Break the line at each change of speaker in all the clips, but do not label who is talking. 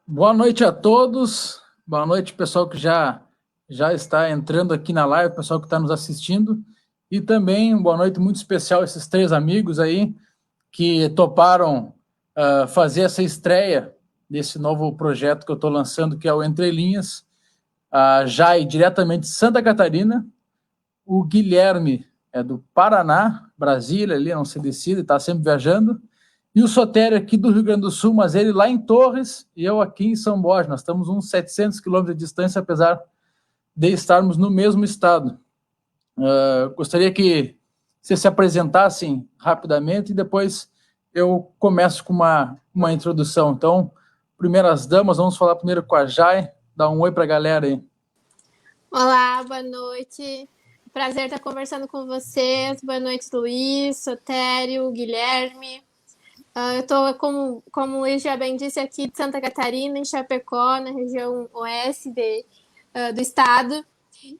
Boa noite a todos. Boa noite, pessoal que já está entrando aqui na live, pessoal que está nos assistindo. E também boa noite muito especial a esses três amigos aí que toparam fazer essa estreia desse novo projeto que eu estou lançando, que é o Entre Linhas. A Jai, diretamente de Santa Catarina. O Guilherme é do Paraná, Brasília, ali, não se decide, está sempre viajando. E o Sotério aqui do Rio Grande do Sul, mas ele lá em Torres e eu aqui em São Borja. Nós estamos uns 700 quilômetros de distância, apesar de estarmos no mesmo estado. Gostaria que vocês se apresentassem rapidamente e depois eu começo com uma introdução. Então, primeiras damas, vamos falar primeiro com a Jai. Dá um oi para a galera aí.
Olá, boa noite. Prazer estar conversando com vocês. Boa noite, Luiz, Sotério, Guilherme. Eu estou, como o Luiz já bem disse, aqui de Santa Catarina, em Chapecó, na região oeste do estado.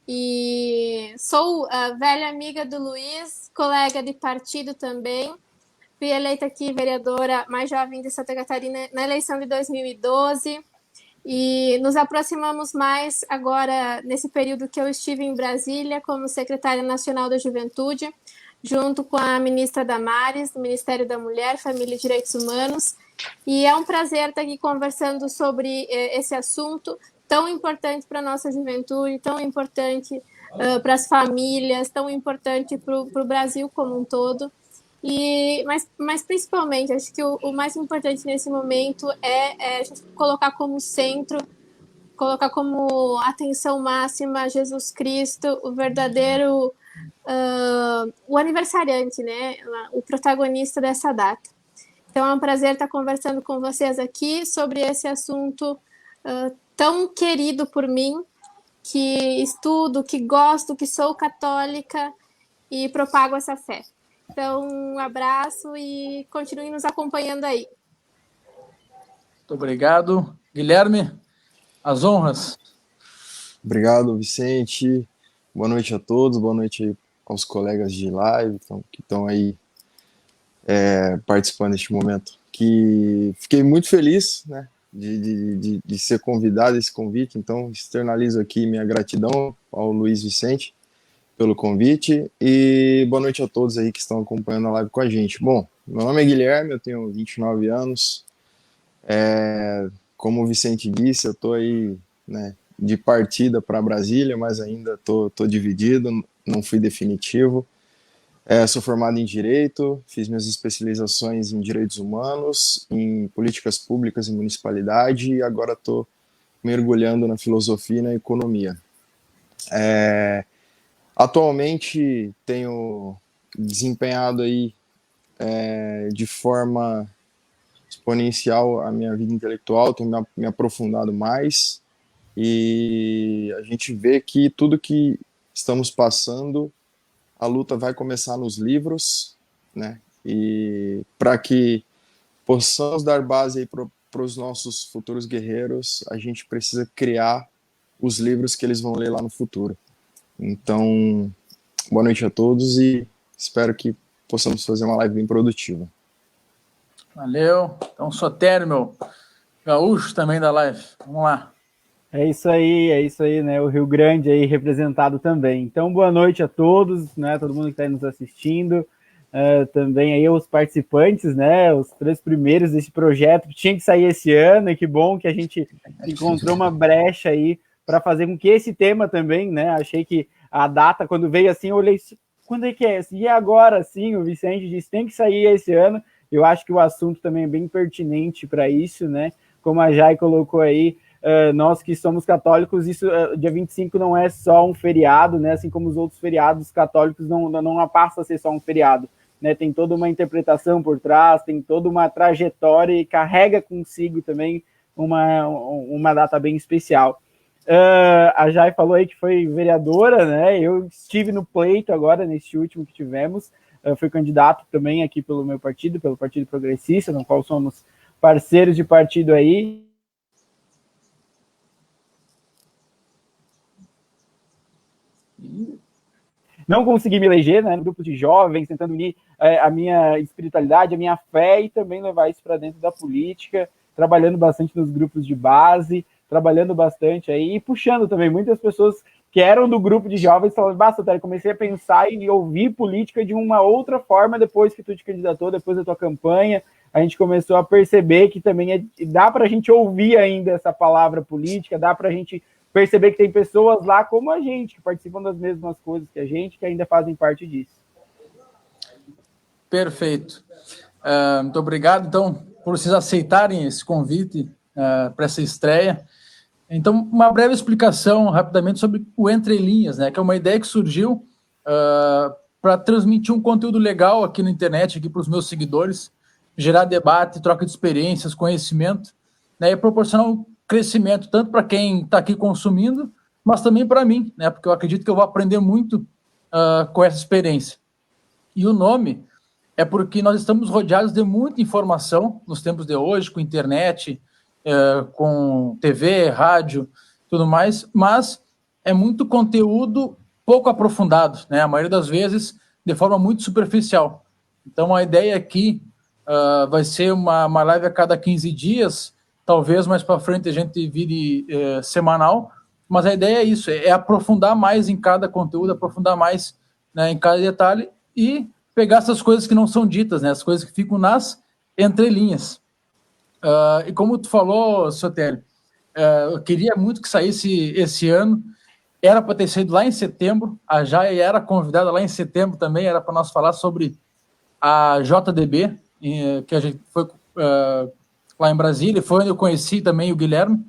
E sou velha amiga do Luiz, colega de partido também. Fui eleita aqui vereadora mais jovem de Santa Catarina na eleição de 2012. E nos aproximamos mais agora, nesse período que eu estive em Brasília, como secretária nacional da Juventude, junto com a ministra Damares, do Ministério da Mulher, Família e Direitos Humanos. E é um prazer estar aqui conversando sobre esse assunto tão importante para a nossa juventude, tão importante para as famílias, tão importante para o Brasil como um todo. Mas principalmente, acho que o mais importante nesse momento é a gente colocar como centro, colocar como atenção máxima Jesus Cristo, o verdadeiro, o aniversariante, né? O protagonista dessa data. Então é um prazer estar conversando com vocês aqui sobre esse assunto tão querido por mim, que estudo, que gosto, que sou católica e propago essa fé. Então, um abraço e continue nos acompanhando aí.
Muito obrigado. Guilherme, as honras.
Obrigado, Vicente. Boa noite a todos, boa noite aí aos colegas de live que estão aí participando deste momento. Que fiquei muito feliz, né, de ser convidado a esse convite, então externalizo aqui minha gratidão ao Luiz Vicente pelo convite e boa noite a todos aí que estão acompanhando a live com a gente. Bom, meu nome é Guilherme, eu tenho 29 anos, como o Vicente disse, eu estou aí, né, de partida para Brasília, mas ainda tô dividido, não fui definitivo. Sou formado em Direito, fiz minhas especializações em Direitos Humanos, em Políticas Públicas e Municipalidade, e agora estou mergulhando na Filosofia e na Economia. Atualmente tenho desempenhado aí de forma exponencial a minha vida intelectual, tenho me aprofundado mais, e a gente vê que tudo que estamos passando, a luta vai começar nos livros, né? E para que possamos dar base para os nossos futuros guerreiros, a gente precisa criar os livros que eles vão ler lá no futuro. Então, boa noite a todos e espero que possamos fazer uma live bem produtiva.
Valeu. Então, Sotério, meu gaúcho também da live. Vamos lá.
É isso aí, né? O Rio Grande aí representado também. Então, boa noite a todos, né? Todo mundo que está aí nos assistindo. Também aí os participantes, né? Os três primeiros desse projeto que tinha que sair esse ano, e que bom que a gente encontrou uma brecha aí para fazer com que esse tema também, né? Achei que a data, quando veio assim, eu olhei, quando é que é? E agora sim, o Vicente disse, tem que sair esse ano. Eu acho que o assunto também é bem pertinente para isso, né? Como a Jai colocou aí, nós que somos católicos, isso, dia 25 não é só um feriado, né? Assim como os outros feriados católicos não passa a ser só um feriado, né? Tem toda uma interpretação por trás, tem toda uma trajetória e carrega consigo também uma data bem especial. A Jai falou aí que foi vereadora, né? Eu estive no pleito agora, neste último que tivemos, fui candidato também aqui pelo meu partido, pelo Partido Progressista, no qual somos parceiros de partido aí. Não consegui me eleger, né, no grupo de jovens, tentando unir a minha espiritualidade, a minha fé e também levar isso para dentro da política. trabalhando bastante nos grupos de base, trabalhando bastante aí e puxando também muitas pessoas que eram do grupo de jovens, falaram, basta, Thério, comecei a pensar e ouvir política de uma outra forma depois que tu te candidatou, depois da tua campanha, a gente começou a perceber que também dá para a gente ouvir ainda essa palavra política, dá para a gente perceber que tem pessoas lá como a gente, que participam das mesmas coisas que a gente, que ainda fazem parte disso.
Perfeito. Muito obrigado, então, por vocês aceitarem esse convite para essa estreia. Então, uma breve explicação, rapidamente, sobre o Entre Linhas, né, que é uma ideia que surgiu para transmitir um conteúdo legal aqui na internet, aqui para os meus seguidores, gerar debate, troca de experiências, conhecimento, né, e proporcionar um crescimento, tanto para quem está aqui consumindo, mas também para mim, né, porque eu acredito que eu vou aprender muito com essa experiência. E o nome é porque nós estamos rodeados de muita informação nos tempos de hoje, com internet, com TV, rádio, tudo mais, mas é muito conteúdo pouco aprofundado, né? A maioria das vezes de forma muito superficial. Então a ideia aqui vai ser uma live a cada 15 dias, talvez mais para frente a gente vire semanal, mas a ideia é isso, é aprofundar mais em cada conteúdo, aprofundar mais, né, em cada detalhe e pegar essas coisas que não são ditas, né, as coisas que ficam nas entrelinhas. E como tu falou, Sotério, eu queria muito que saísse esse ano, era para ter saído lá em setembro, a Jai era convidada lá em setembro também, era para nós falar sobre a JDB, que a gente foi lá em Brasília, foi onde eu conheci também o Guilherme,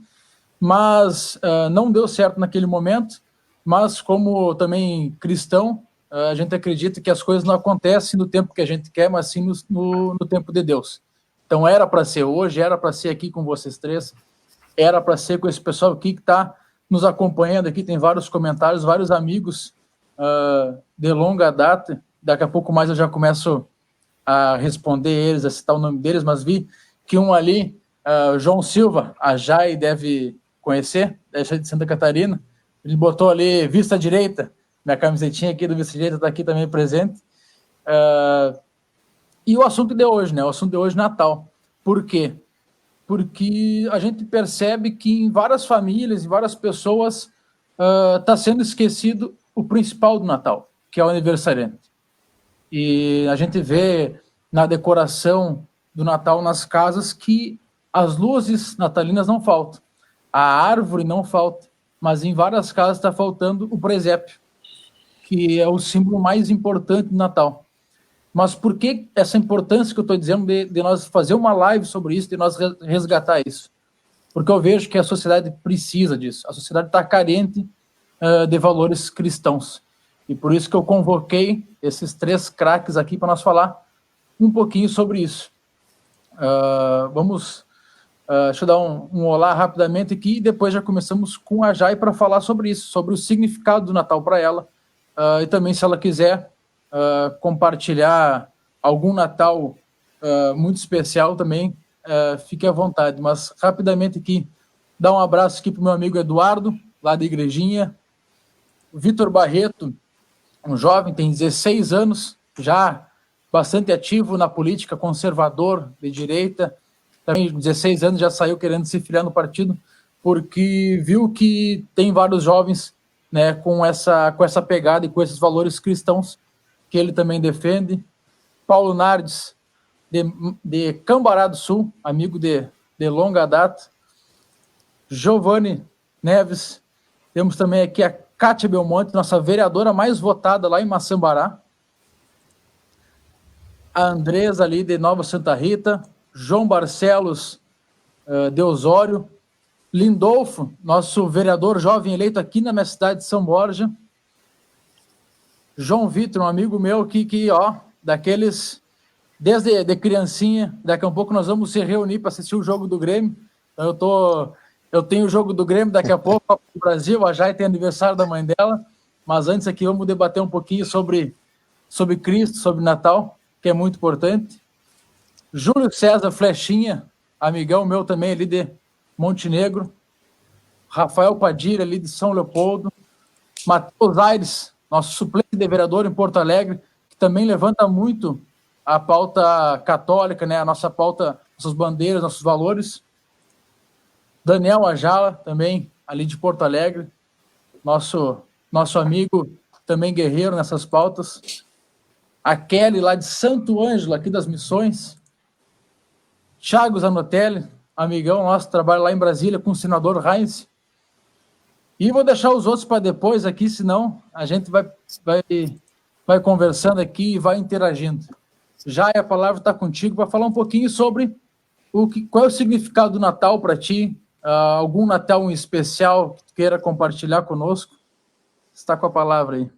mas não deu certo naquele momento, mas como também cristão, a gente acredita que as coisas não acontecem no tempo que a gente quer, mas sim no tempo de Deus. Então era para ser hoje, era para ser aqui com vocês três, era para ser com esse pessoal aqui que está nos acompanhando aqui, tem vários comentários, vários amigos de longa data, daqui a pouco mais eu já começo a responder eles, a citar o nome deles, mas vi que um ali, João Silva, a Jai deve conhecer, deve ser de Santa Catarina, ele botou ali Vista Direita, minha camisetinha aqui do Vista Direita está aqui também presente. E o assunto de hoje, né? O assunto de hoje, Natal. Por quê? Porque a gente percebe que em várias famílias, em várias pessoas, está sendo esquecido o principal do Natal, que é o aniversariante. E a gente vê na decoração do Natal nas casas que as luzes natalinas não faltam, a árvore não falta, mas em várias casas está faltando o presépio, que é o símbolo mais importante do Natal. Mas por que essa importância que eu estou dizendo de nós fazer uma live sobre isso, de nós resgatar isso? Porque eu vejo que a sociedade precisa disso. A sociedade está carente de valores cristãos. E por isso que eu convoquei esses três craques aqui para nós falar um pouquinho sobre isso. Deixa eu dar um olá rapidamente aqui e depois já começamos com a Jai para falar sobre isso, sobre o significado do Natal para ela. E também, se ela quiser compartilhar algum Natal muito especial também, fique à vontade. Mas rapidamente aqui, dar um abraço aqui para o meu amigo Eduardo, lá da Igrejinha. O Vitor Barreto, um jovem, tem 16 anos, já bastante ativo na política, conservador, de direita. Também 16 anos já saiu querendo se filiar no partido, porque viu que tem vários jovens, né, com essa pegada e com esses valores cristãos que ele também defende. Paulo Nardes, de Cambará do Sul, amigo de longa data. Giovanni Neves. Temos também aqui a Kátia Belmonte, nossa vereadora mais votada lá em Maçambará. A Andresa ali de Nova Santa Rita. João Barcelos de Osório. Lindolfo, nosso vereador jovem eleito aqui na minha cidade de São Borja. João Vitor, um amigo meu que daqueles, desde de criancinha, daqui a pouco nós vamos se reunir para assistir o jogo do Grêmio. Então eu tenho o jogo do Grêmio daqui a pouco no Brasil, a Jai tem aniversário da mãe dela, mas antes aqui vamos debater um pouquinho sobre Cristo, sobre Natal, que é muito importante. Júlio César Flechinha, amigão meu também ali de Montenegro. Rafael Padilha ali de São Leopoldo. Matheus Aires, nosso suplente de vereador em Porto Alegre, que também levanta muito a pauta católica, né, a nossa pauta, nossas bandeiras, nossos valores. Daniel Ajala, também ali de Porto Alegre, nosso amigo, também guerreiro nessas pautas. A Kelly, lá de Santo Ângelo, aqui das Missões. Thiago Zanotelli, amigão nosso, trabalha lá em Brasília com o senador Heinz. E vou deixar os outros para depois aqui, senão a gente vai conversando aqui e vai interagindo. Já a palavra está contigo para falar um pouquinho sobre qual é o significado do Natal para ti, algum Natal em especial que tu queira compartilhar conosco. Está com a palavra aí.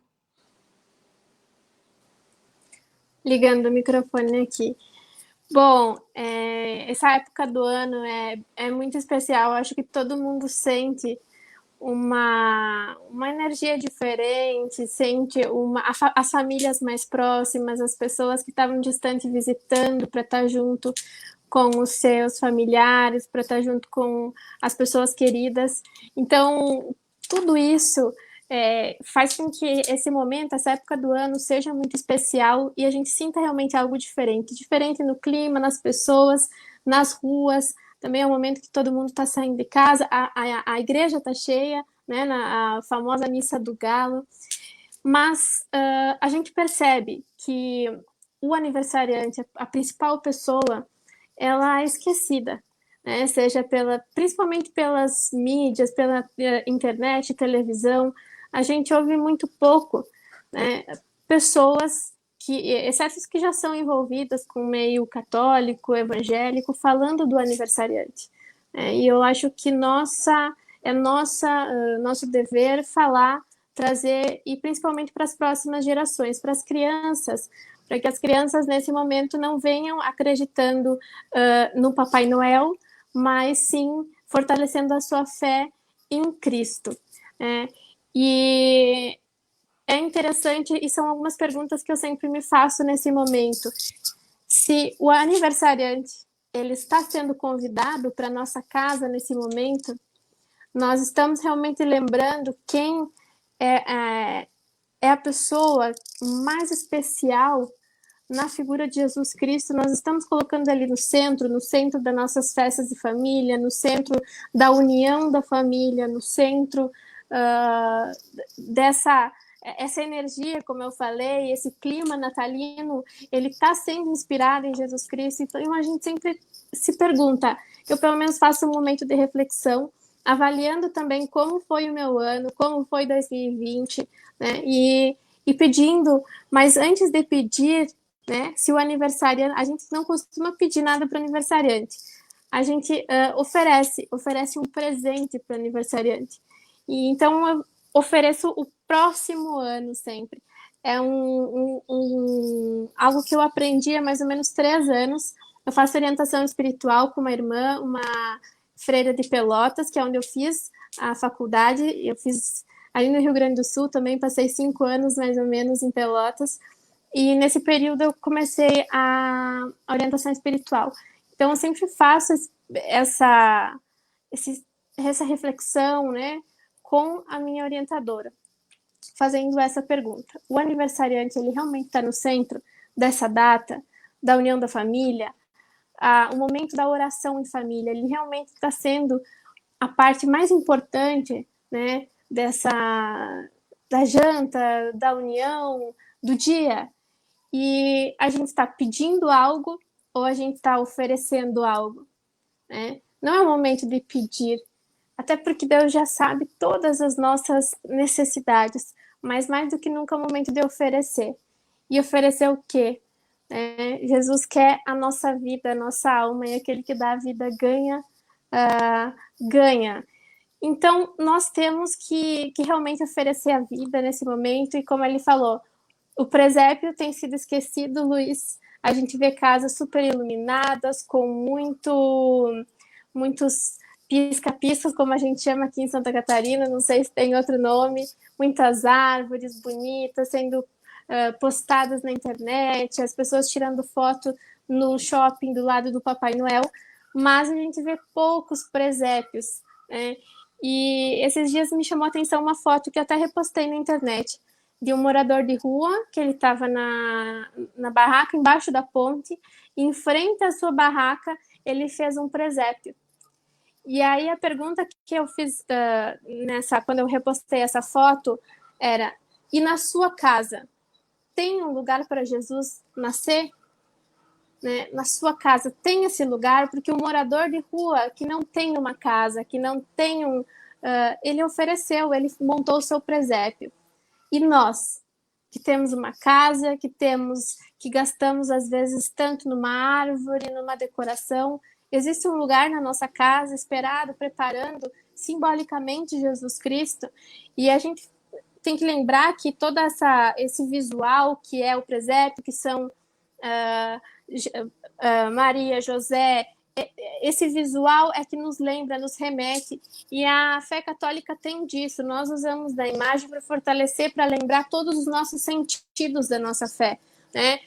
Ligando o microfone aqui. Bom, essa época do ano é muito especial. Eu acho que todo mundo sente uma energia diferente, sente as famílias mais próximas, as pessoas que estavam distante visitando para estar junto com os seus familiares, para estar junto com as pessoas queridas. Então, tudo isso faz com que esse momento, essa época do ano, seja muito especial e a gente sinta realmente algo diferente no clima, nas pessoas, nas ruas. Também é um momento que todo mundo está saindo de casa, a igreja está cheia, né, a famosa missa do galo, mas a gente percebe que o aniversariante, a principal pessoa, ela é esquecida, né, seja principalmente pelas mídias, pela internet, televisão. A gente ouve muito pouco, né, pessoas exceto as que já são envolvidas com o meio católico, evangélico, falando do aniversariante. E eu acho que nosso dever falar, trazer, e principalmente para as próximas gerações, para as crianças, para que as crianças nesse momento não venham acreditando no Papai Noel, mas sim fortalecendo a sua fé em Cristo. E é interessante, e são algumas perguntas que eu sempre me faço nesse momento. Se o aniversariante ele está sendo convidado para nossa casa nesse momento, nós estamos realmente lembrando quem é a pessoa mais especial na figura de Jesus Cristo. Nós estamos colocando ele no centro das nossas festas de família, no centro da união da família, no centro essa energia, como eu falei, esse clima natalino, ele está sendo inspirado em Jesus Cristo. Então a gente sempre se pergunta, eu pelo menos faço um momento de reflexão, avaliando também como foi o meu ano, como foi 2020, né? E pedindo, mas antes de pedir, né, se o aniversariante, a gente não costuma pedir nada para o aniversariante, a gente oferece um presente para o aniversariante. E então eu ofereço o próximo ano sempre. É algo que eu aprendi há mais ou menos 3 anos. Eu faço orientação espiritual com uma irmã, uma freira de Pelotas, que é onde eu fiz a faculdade. Eu fiz ali no Rio Grande do Sul também, passei 5 anos mais ou menos em Pelotas. E nesse período eu comecei a orientação espiritual. Então eu sempre faço essa reflexão, né, com a minha orientadora, fazendo essa pergunta. O aniversariante, ele realmente está no centro dessa data, da união da família? O momento da oração em família, ele realmente está sendo a parte mais importante, né, da janta, da união, do dia? E a gente está pedindo algo ou a gente está oferecendo algo, né? Não é o momento de pedir, até porque Deus já sabe todas as nossas necessidades, mas mais do que nunca é o momento de oferecer. E oferecer o quê? Jesus quer a nossa vida, a nossa alma, e aquele que dá a vida ganha. Então, nós temos que realmente oferecer a vida nesse momento, e como ele falou, o presépio tem sido esquecido, Luiz. A gente vê casas super iluminadas, com muitos pisca-piscas, como a gente chama aqui em Santa Catarina, não sei se tem outro nome, muitas árvores bonitas sendo postadas na internet, as pessoas tirando foto no shopping do lado do Papai Noel, mas a gente vê poucos presépios, né? E esses dias me chamou a atenção uma foto que eu até repostei na internet, de um morador de rua, que ele estava na barraca, embaixo da ponte, e em frente à sua barraca, ele fez um presépio. E aí a pergunta que eu fiz quando eu repostei essa foto era: e na sua casa tem um lugar para Jesus nascer? Né? Na sua casa tem esse lugar? Porque o morador de rua que não tem uma casa, que não tem ele ofereceu, ele montou o seu presépio. E nós, que temos uma casa, que gastamos às vezes tanto numa árvore, numa decoração, existe um lugar na nossa casa esperado, preparando simbolicamente Jesus Cristo, e a gente tem que lembrar que todo esse visual que é o presépio, que são Maria, José, esse visual é que nos lembra, nos remete, e a fé católica tem disso. Nós usamos da imagem para fortalecer, para lembrar todos os nossos sentidos da nossa fé, né?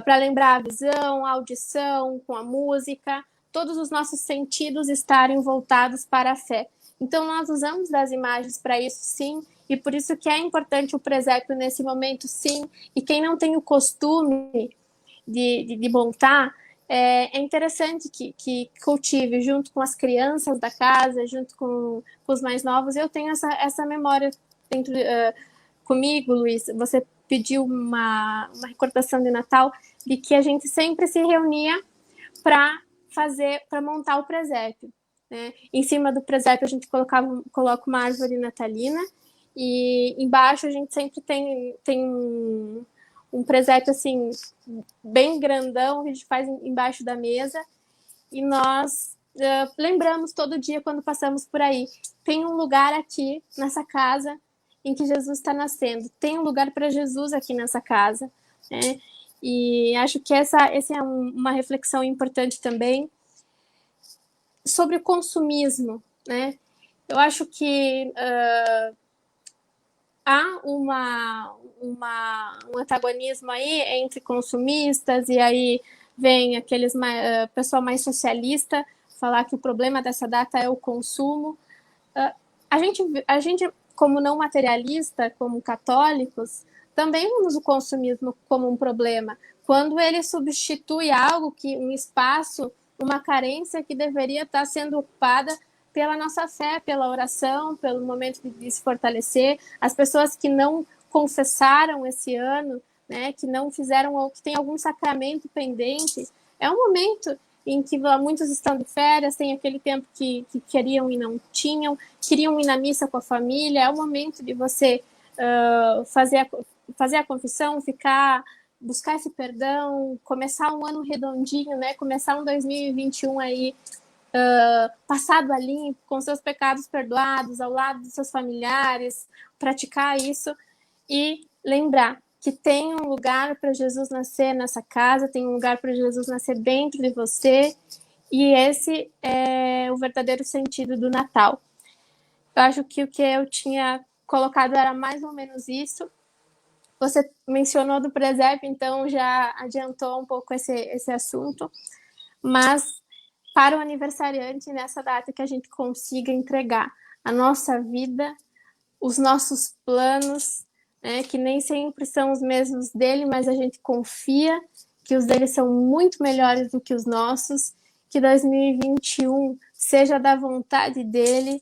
Para lembrar a visão, a audição, com a música, todos os nossos sentidos estarem voltados para a fé. Então, nós usamos das imagens para isso, sim, e por isso que é importante o presépio nesse momento, sim, e quem não tem o costume de montar, é interessante que cultive junto com as crianças da casa, junto com os mais novos. Eu tenho essa memória dentro comigo, Luiz. Você pediu uma recordação de Natal de que a gente sempre se reunia para montar o presépio, né? Em cima do presépio a gente coloca uma árvore natalina e embaixo a gente sempre tem um presépio assim bem grandão que a gente faz embaixo da mesa, e nós lembramos todo dia quando passamos por aí. Tem um lugar aqui nessa casa em que Jesus está nascendo. Tem um lugar para Jesus aqui nessa casa, né? E acho que essa é uma reflexão importante também sobre o consumismo, né? Eu acho que há um antagonismo aí entre consumistas, e aí vem aqueles pessoal mais socialista falar que o problema dessa data é o consumo. A gente, como não materialista, como católicos, também vemos o consumismo como um problema, quando ele substitui algo, um espaço, uma carência que deveria estar sendo ocupada pela nossa fé, pela oração, pelo momento de se fortalecer. As pessoas que não confessaram esse ano, né, que não fizeram, ou que tem algum sacramento pendente, é um momento em que muitos estão de férias, tem aquele tempo que queriam e não tinham, queriam ir na missa com a família. É o momento de você fazer a confissão, buscar esse perdão, começar um ano redondinho, né? Começar um 2021 aí passado a limpo, com seus pecados perdoados, ao lado dos seus familiares, praticar isso e lembrar que tem um lugar para Jesus nascer nessa casa, tem um lugar para Jesus nascer dentro de você, e esse é o verdadeiro sentido do Natal. Eu acho que o que eu tinha colocado era mais ou menos isso. Você mencionou do presépio, então já adiantou um pouco esse assunto, mas para o aniversariante, nessa data, que a gente consiga entregar a nossa vida, os nossos planos, né, que nem sempre são os mesmos dele, mas a gente confia que os dele são muito melhores do que os nossos, que 2021 seja da vontade dele,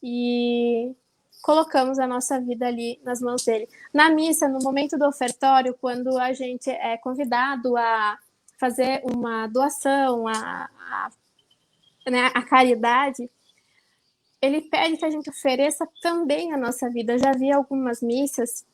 e colocamos a nossa vida ali nas mãos dele. Na missa, no momento do ofertório, quando a gente é convidado a fazer uma doação, a caridade, ele pede que a gente ofereça também a nossa vida. Eu já vi algumas missas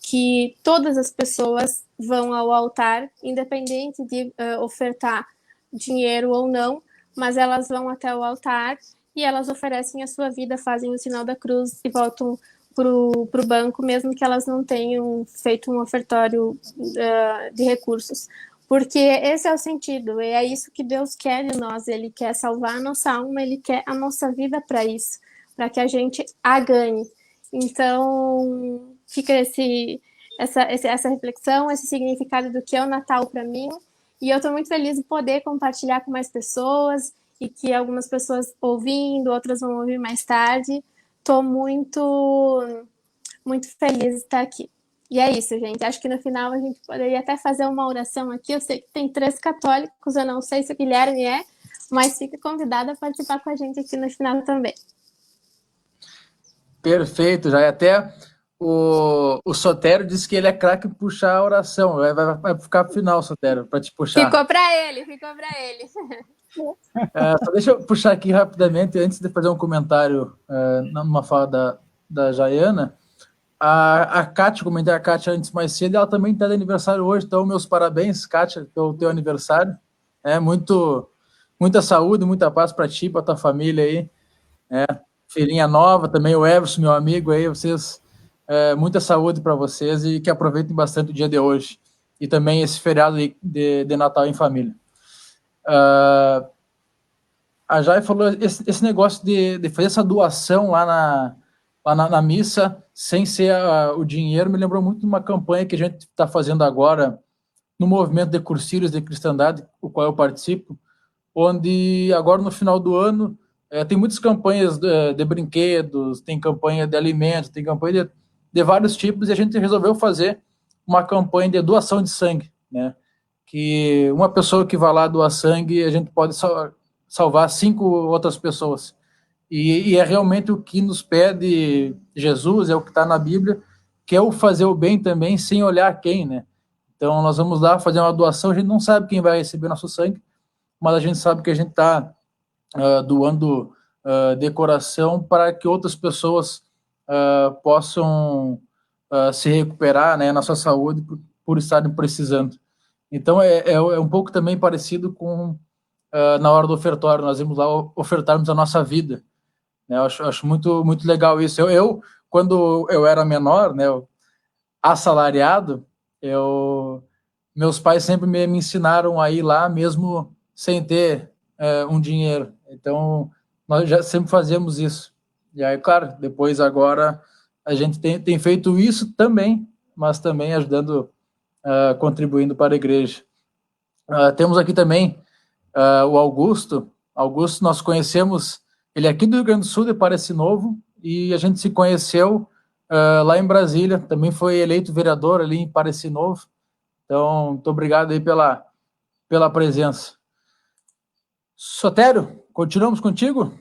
que todas as pessoas vão ao altar, independente de ofertar dinheiro ou não, mas elas vão até o altar e elas oferecem a sua vida, fazem o sinal da cruz e voltam para o banco, mesmo que elas não tenham feito um ofertório de recursos. Porque esse é o sentido, e é isso que Deus quer de nós. Ele quer salvar a nossa alma, Ele quer a nossa vida para isso, para que a gente a ganhe. Então, fica essa reflexão, esse significado do que é o Natal para mim, e eu estou muito feliz de poder compartilhar com mais pessoas, e que algumas pessoas ouvindo, outras vão ouvir mais tarde. Estou muito, muito feliz de estar aqui. E é isso, gente. Acho que no final a gente poderia até fazer uma oração aqui. Eu sei que tem 3 católicos, eu não sei se o Guilherme é, mas fica convidado a participar com a gente aqui no final também.
Perfeito, já até o Sotério disse que ele é craque em puxar a oração. Vai ficar pro final, Sotério, para te puxar.
Ficou para ele.
Só deixa eu puxar aqui rapidamente, antes de fazer um comentário numa fala da Jaiana. A Kátia, comentei a Kátia antes mais cedo, ela também está de aniversário hoje, então meus parabéns, Kátia, pelo teu aniversário. Muita saúde, muita paz para ti, para tua família aí. Filhinha nova, também o Everson, meu amigo aí, vocês, muita saúde para vocês e que aproveitem bastante o dia de hoje. E também esse feriado de Natal em família. A Jai falou esse negócio de fazer essa doação lá na missa, sem ser o dinheiro, me lembrou muito de uma campanha que a gente está fazendo agora no movimento de Cursílios de Cristandade, o qual eu participo, onde agora no final do ano tem muitas campanhas de brinquedos, tem campanha de alimentos, tem campanha de vários tipos, e a gente resolveu fazer uma campanha de doação de sangue, né? Que uma pessoa que vai lá doar sangue, a gente pode salvar 5 outras pessoas. E é realmente o que nos pede Jesus, é o que está na Bíblia, que é o fazer o bem também, sem olhar quem, né? Então, nós vamos lá fazer uma doação, a gente não sabe quem vai receber nosso sangue, mas a gente sabe que a gente está doando de coração para que outras pessoas possam se recuperar, né, na sua saúde por estarem precisando. Então, é um pouco também parecido com na hora do ofertório, nós vamos lá ofertarmos a nossa vida. Né? Eu acho muito, muito legal isso. Quando eu era menor, né, assalariado, meus pais sempre me ensinaram a ir lá mesmo sem ter um dinheiro. Então, nós já sempre fazemos isso. E aí, claro, depois agora a gente tem feito isso também, mas também ajudando, contribuindo para a igreja. Temos aqui também o Augusto. Augusto, nós conhecemos, ele é aqui do Rio Grande do Sul, de Parece Novo, e a gente se conheceu lá em Brasília, também foi eleito vereador ali em Parece Novo. Então, muito obrigado aí pela presença. Sotério, continuamos contigo?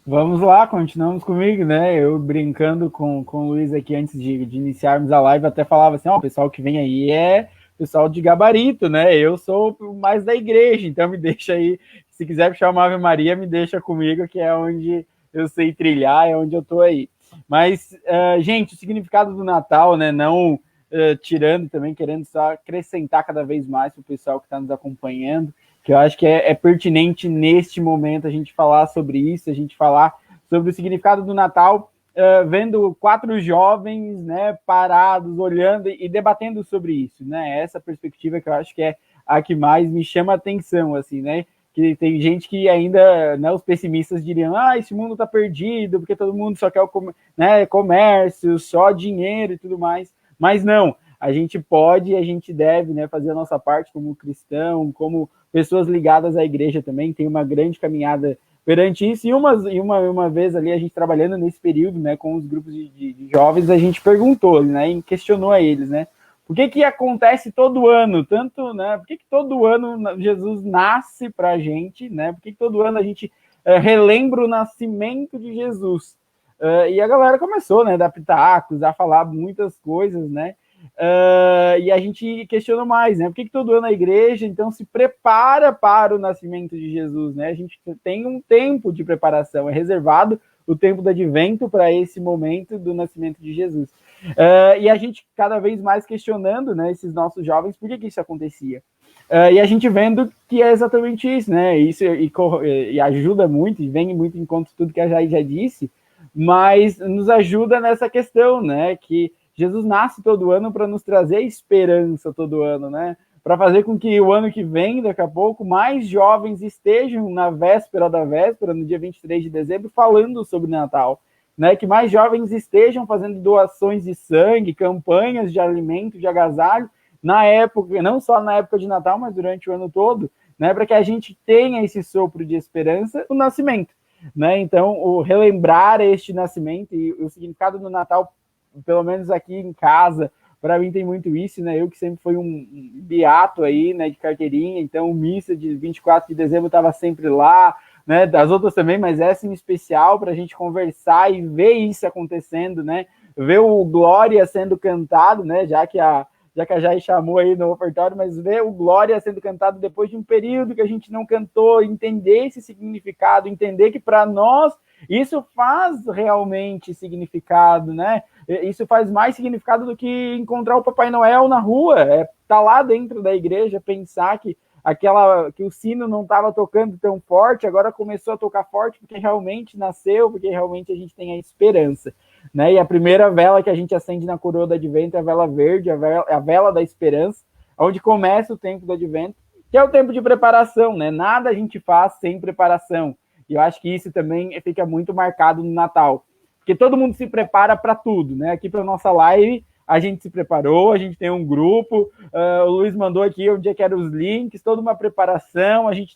Vamos lá, continuamos comigo, né? Eu brincando com o Luiz aqui antes de iniciarmos a live, até falava assim, o pessoal que vem aí é pessoal de gabarito, né? Eu sou mais da igreja, então me deixa aí, se quiser puxar uma Ave Maria, me deixa comigo, que é onde eu sei trilhar, é onde eu tô aí. Mas, gente, o significado do Natal, né? Não tirando também, querendo só acrescentar cada vez mais para o pessoal que está nos acompanhando, que eu acho que é pertinente neste momento a gente falar sobre isso, a gente falar sobre o significado do Natal, vendo 4 jovens, né, parados, olhando e debatendo sobre isso, né? Essa perspectiva que eu acho que é a que mais me chama a atenção, assim, né? Que tem gente que ainda, né, os pessimistas diriam, esse mundo está perdido, porque todo mundo só quer comércio, só dinheiro e tudo mais. Mas não, a gente pode e a gente deve, né, fazer a nossa parte como cristão, como pessoas ligadas à igreja também, tem uma grande caminhada perante isso, e uma vez ali, a gente trabalhando nesse período, né, com os grupos de jovens, a gente perguntou, né, e questionou a eles, né, por que acontece todo ano, tanto, né, por que todo ano Jesus nasce pra gente, né, por que todo ano a gente relembra o nascimento de Jesus? E a galera começou, né, a dar pitacos, a falar muitas coisas, né, e a gente questiona mais, né? Por que todo ano a igreja, então, se prepara para o nascimento de Jesus, né? A gente tem um tempo de preparação, é reservado o tempo do advento para esse momento do nascimento de Jesus. E a gente cada vez mais questionando, né, esses nossos jovens, por que isso acontecia? E a gente vendo que é exatamente isso, né? Isso e ajuda muito, e vem muito em conta tudo que a Jai já disse, mas nos ajuda nessa questão, né? Que Jesus nasce todo ano para nos trazer esperança todo ano, né? Para fazer com que o ano que vem, daqui a pouco, mais jovens estejam na véspera da véspera, no dia 23 de dezembro, falando sobre Natal, né? Que mais jovens estejam fazendo doações de sangue, campanhas de alimento, de agasalho, na época, não só na época de Natal, mas durante o ano todo, né? Para que a gente tenha esse sopro de esperança, o nascimento, né? Então, o relembrar este nascimento e o significado do Natal, pelo menos aqui em casa, para mim tem muito isso, né? Eu que sempre fui um beato aí, né, de carteirinha, então missa de 24 de dezembro estava sempre lá, né? Das outras também, mas essa em especial para a gente conversar e ver isso acontecendo, né? Ver o Glória sendo cantado, né? Já que a Jai chamou aí no ofertório, mas ver o Glória sendo cantado depois de um período que a gente não cantou, entender esse significado, entender que para nós isso faz realmente significado, né? Isso faz mais significado do que encontrar o Papai Noel na rua, tá lá dentro da igreja, pensar que o sino não estava tocando tão forte, agora começou a tocar forte porque realmente nasceu, porque realmente a gente tem a esperança, né? E a primeira vela que a gente acende na coroa do Advento é a vela verde, a vela da esperança, onde começa o tempo do Advento, que é o tempo de preparação, né? Nada a gente faz sem preparação. E eu acho que isso também fica muito marcado no Natal, porque todo mundo se prepara para tudo, né? Aqui para nossa live, a gente se preparou, a gente tem um grupo, o Luiz mandou aqui onde é que eram os links, toda uma preparação, a gente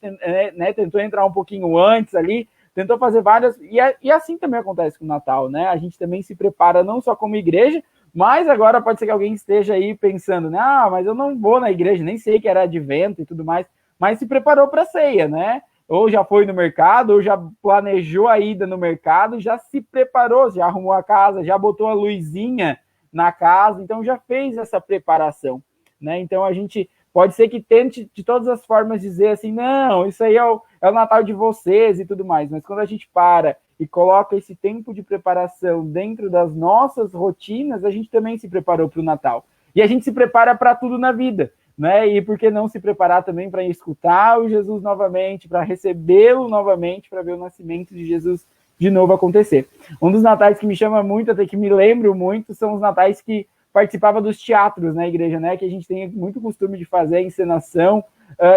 né, tentou entrar um pouquinho antes ali, tentou fazer várias, e assim também acontece com o Natal, né? A gente também se prepara não só como igreja, mas agora pode ser que alguém esteja aí pensando, né? Mas eu não vou na igreja, nem sei que era advento e tudo mais, mas se preparou para a ceia, né? Ou já foi no mercado, ou já planejou a ida no mercado, já se preparou, já arrumou a casa, já botou a luzinha na casa, então já fez essa preparação, né? Então a gente pode ser que tente de todas as formas dizer assim, não, isso aí é o Natal de vocês e tudo mais, mas quando a gente para e coloca esse tempo de preparação dentro das nossas rotinas, a gente também se preparou para o Natal. E a gente se prepara para tudo na vida, né? E por que não se preparar também para escutar o Jesus novamente, para recebê-lo novamente, para ver o nascimento de Jesus de novo acontecer. Um dos natais que me chama muito, até que me lembro muito, são os natais que participava dos teatros na igreja, né? Que a gente tem muito costume de fazer a encenação.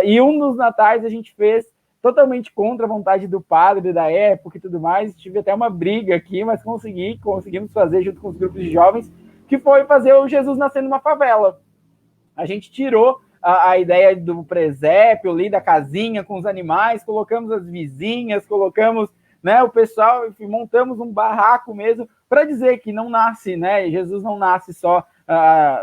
E um dos natais a gente fez totalmente contra a vontade do padre da época e tudo mais. Tive até uma briga aqui, mas conseguimos fazer junto com os grupos de jovens, que foi fazer o Jesus nascer numa favela. A gente tirou a ideia do presépio ali, da casinha com os animais, colocamos as vizinhas, colocamos, né, o pessoal, enfim, montamos um barraco mesmo para dizer que não nasce, né? Jesus não nasce só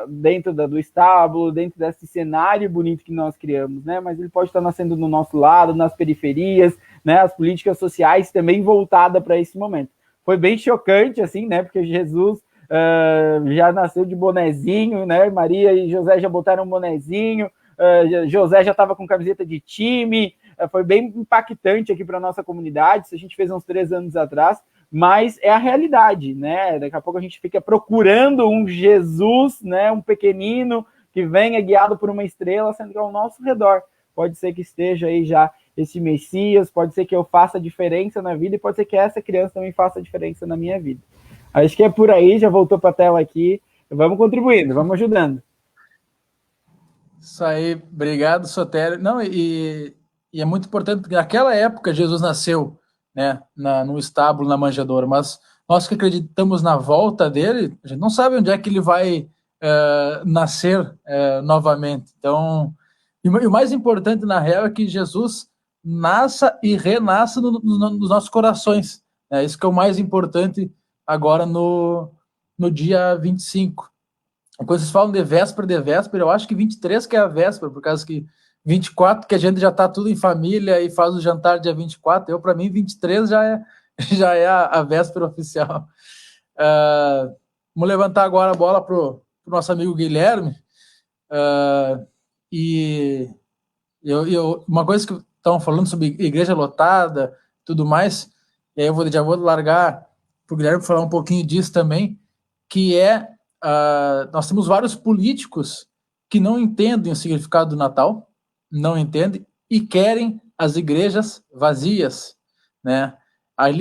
dentro do estábulo, dentro desse cenário bonito que nós criamos, né? Mas ele pode estar nascendo no nosso lado, nas periferias, né? As políticas sociais também voltadas para esse momento. Foi bem chocante, assim, né? Porque Jesus já nasceu de bonezinho, né? Maria e José já botaram um bonezinho, José já estava com camiseta de time, foi bem impactante aqui para a nossa comunidade, isso a gente fez uns 3 anos atrás, mas é a realidade, né? Daqui a pouco a gente fica procurando um Jesus, né? Um pequenino que venha guiado por uma estrela, sendo que ao nosso redor pode ser que esteja aí já esse Messias, pode ser que eu faça diferença na vida e pode ser que essa criança também faça diferença na minha vida. Acho que é por aí, já voltou para a tela aqui, vamos contribuindo, vamos ajudando.
Isso aí, obrigado, Sotério. Não, e é muito importante, porque naquela época Jesus nasceu, né, no estábulo, na manjedoura, mas nós que acreditamos na volta dele, a gente não sabe onde é que ele vai nascer novamente. Então, e o mais importante, na real, é que Jesus nasça e renasça nos nossos corações. Isso que é o mais importante agora no dia 25. Quando vocês falam de véspera, eu acho que 23 que é a véspera, por causa que 24, que a gente já está tudo em família e faz o jantar dia 24, para mim 23 já é a véspera oficial. Vamos levantar agora a bola para o nosso amigo Guilherme. E uma coisa que estavam falando sobre igreja lotada, tudo mais, e aí eu já vou largar para o Guilherme falar um pouquinho disso também, que nós temos vários políticos que não entendem o significado do Natal, não entendem, e querem as igrejas vazias, né?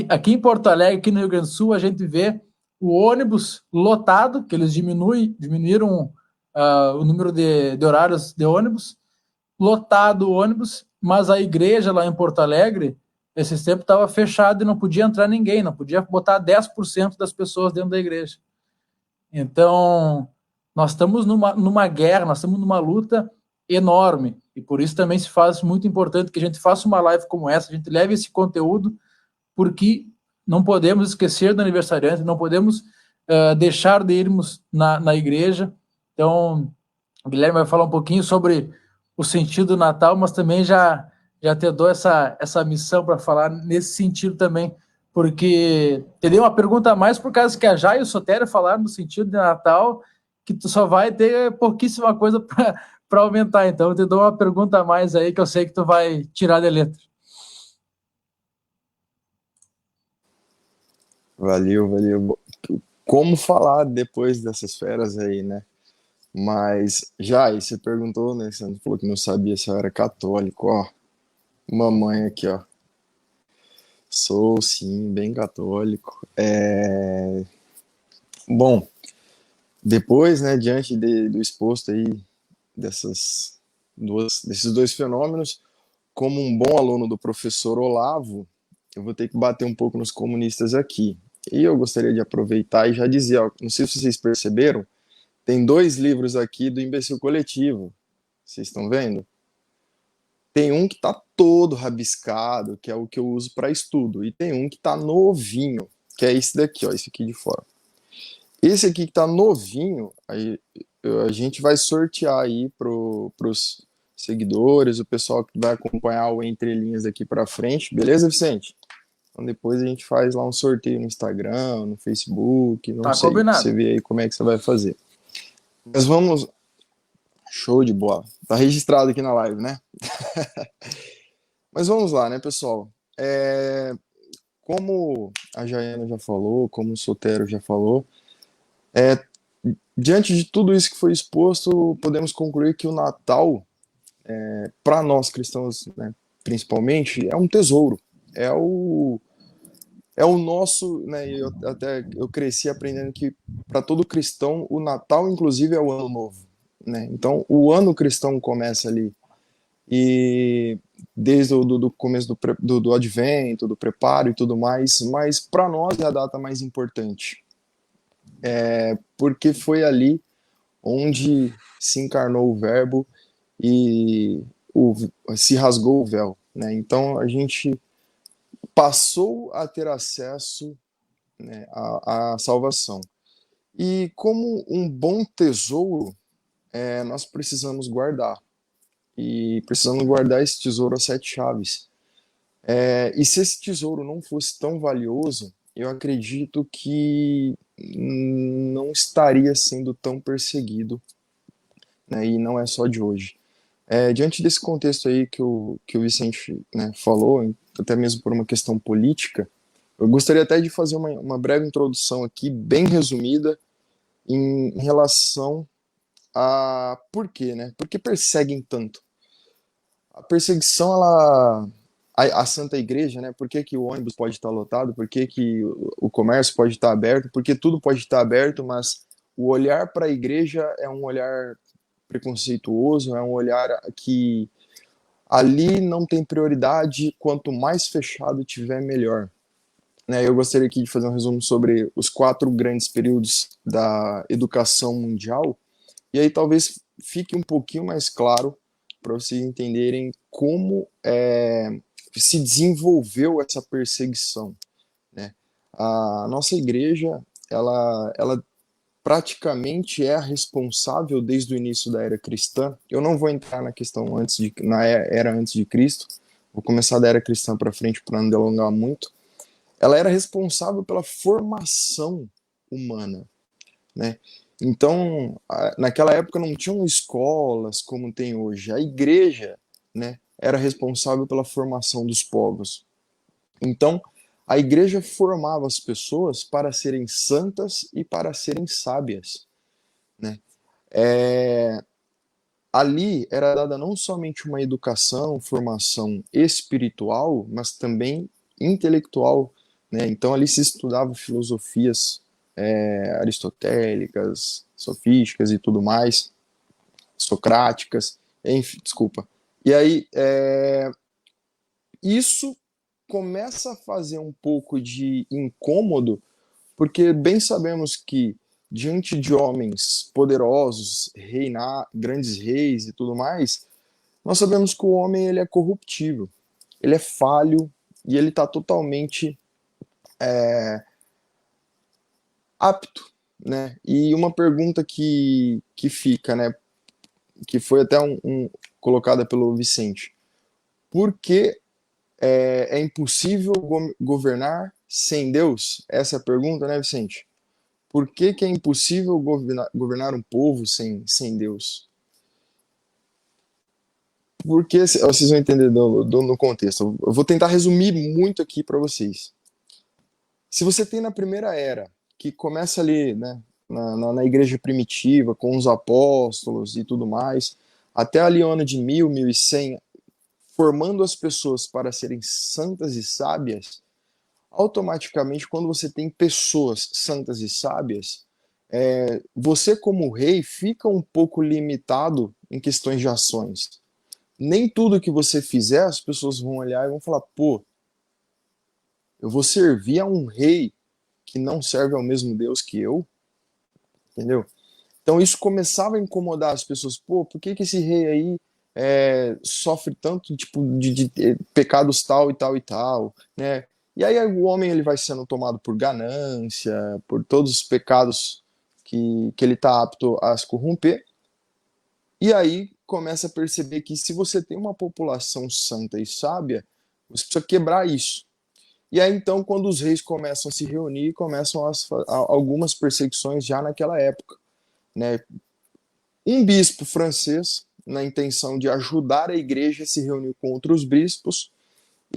Aqui em Porto Alegre, aqui no Rio Grande do Sul, a gente vê o ônibus lotado, que eles diminuíram o número de horários de ônibus, lotado o ônibus, mas a igreja lá em Porto Alegre, esse tempo estava fechado e não podia entrar ninguém, não podia botar 10% das pessoas dentro da igreja. Então, nós estamos numa guerra, nós estamos numa luta enorme, e por isso também se faz muito importante que a gente faça uma live como essa, a gente leve esse conteúdo, porque não podemos esquecer do aniversariante, não podemos deixar de irmos na igreja. Então, o Guilherme vai falar um pouquinho sobre o sentido do Natal, mas também já te dou essa missão para falar nesse sentido também, porque teria uma pergunta a mais por causa que a Jai e o Sotério falaram no sentido de Natal, que tu só vai ter pouquíssima coisa para aumentar. Então, eu te dou uma pergunta a mais aí que eu sei que tu vai tirar de letra.
Valeu, valeu. Como falar depois dessas feras aí, né? Mas, já, e você perguntou, né? Você falou que não sabia se eu era católico, ó. Mamãe aqui, ó. Sou, sim, bem católico. Bom, depois, né, diante do exposto aí desses dois fenômenos, como um bom aluno do professor Olavo, eu vou ter que bater um pouco nos comunistas aqui. E eu gostaria de aproveitar e já dizer, ó, não sei se vocês perceberam, tem 2 livros aqui do Imbecil Coletivo. Vocês estão vendo? Tem um que está todo rabiscado, que é o que eu uso para estudo, e tem um que está novinho, que é esse daqui, ó, esse aqui de fora. Esse aqui que está novinho, a gente vai sortear aí para os seguidores, o pessoal que vai acompanhar o Entre Linhas daqui para frente, beleza, Vicente? Então depois a gente faz lá um sorteio no Instagram, no Facebook, não
Tá
sei,
combinado.
você vê aí como é que você vai fazer. Mas vamos, show de bola, tá registrado aqui na live, né? Mas vamos lá, né, pessoal? Como a Jaiana já falou, como o Sotero já falou, diante de tudo isso que foi exposto, podemos concluir que o Natal, para nós cristãos, né, principalmente, é um tesouro. É o nosso, né? Eu cresci aprendendo que para todo cristão o Natal, inclusive, é o ano novo, né? Então, o ano cristão começa ali e desde o do começo do advento, do preparo e tudo mais, mas para nós é a data mais importante, porque foi ali onde se encarnou o Verbo e se rasgou o véu, né? Então a gente passou a ter acesso, né, à salvação. E como um bom tesouro, nós precisamos guardar. E precisamos guardar esse tesouro a 7 chaves. E se esse tesouro não fosse tão valioso, eu acredito que não estaria sendo tão perseguido, né, e não é só de hoje. Diante desse contexto aí que o Vicente, né, falou, até mesmo por uma questão política, eu gostaria até de fazer uma breve introdução aqui, bem resumida, em relação a por quê, né? Por que perseguem tanto? A perseguição, a Santa Igreja, né? Por que que o ônibus pode estar lotado? Por que que o comércio pode estar aberto? Porque tudo pode estar aberto, mas o olhar para a igreja é um olhar preconceituoso, é um olhar que ali não tem prioridade, quanto mais fechado tiver, melhor. Né, eu gostaria aqui de fazer um resumo sobre os 4 grandes períodos da educação mundial, e aí talvez fique um pouquinho mais claro para vocês entenderem como se desenvolveu essa perseguição. Né? A nossa igreja, ela praticamente é a responsável desde o início da era cristã. Eu não vou entrar na questão na era antes de Cristo, vou começar da era cristã para frente para não delongar muito. Ela era responsável pela formação humana, né? Então, naquela época não tinham escolas como tem hoje. A igreja, né, era responsável pela formação dos povos. Então, a igreja formava as pessoas para serem santas e para serem sábias, né? Ali era dada não somente uma educação, formação espiritual, mas também intelectual, né? Então ali se estudava filosofias aristotélicas, sofísticas e tudo mais, socráticas, enfim, desculpa. E aí isso começa a fazer um pouco de incômodo, porque bem sabemos que diante de homens poderosos, grandes reis e tudo mais, nós sabemos que o homem ele é corruptível, ele é falho e ele está totalmente apto né? E uma pergunta que fica, né? Que foi até colocada pelo Vicente. Por que é impossível governar sem Deus? Essa é a pergunta, né, Vicente? Por que é impossível governar um povo sem Deus? Porque vocês vão entender no contexto. Eu vou tentar resumir muito aqui para vocês. Se você tem na primeira era, que começa ali, né, na igreja primitiva, com os apóstolos e tudo mais, até ali o ano de 1100, formando as pessoas para serem santas e sábias, automaticamente, quando você tem pessoas santas e sábias, você como rei fica um pouco limitado em questões de ações. Nem tudo que você fizer, as pessoas vão olhar e vão falar, pô, eu vou servir a um rei que não serve ao mesmo Deus que eu, entendeu? Então isso começava a incomodar as pessoas. Pô, por que esse rei aí sofre tanto tipo de pecados tal e tal e tal, né? E aí o homem ele vai sendo tomado por ganância, por todos os pecados que ele está apto a se corromper. E aí começa a perceber que se você tem uma população santa e sábia, você precisa quebrar isso. E aí então quando os reis começam a se reunir, começam algumas perseguições já naquela época, né? Um bispo francês, na intenção de ajudar a igreja, se reuniu com outros bispos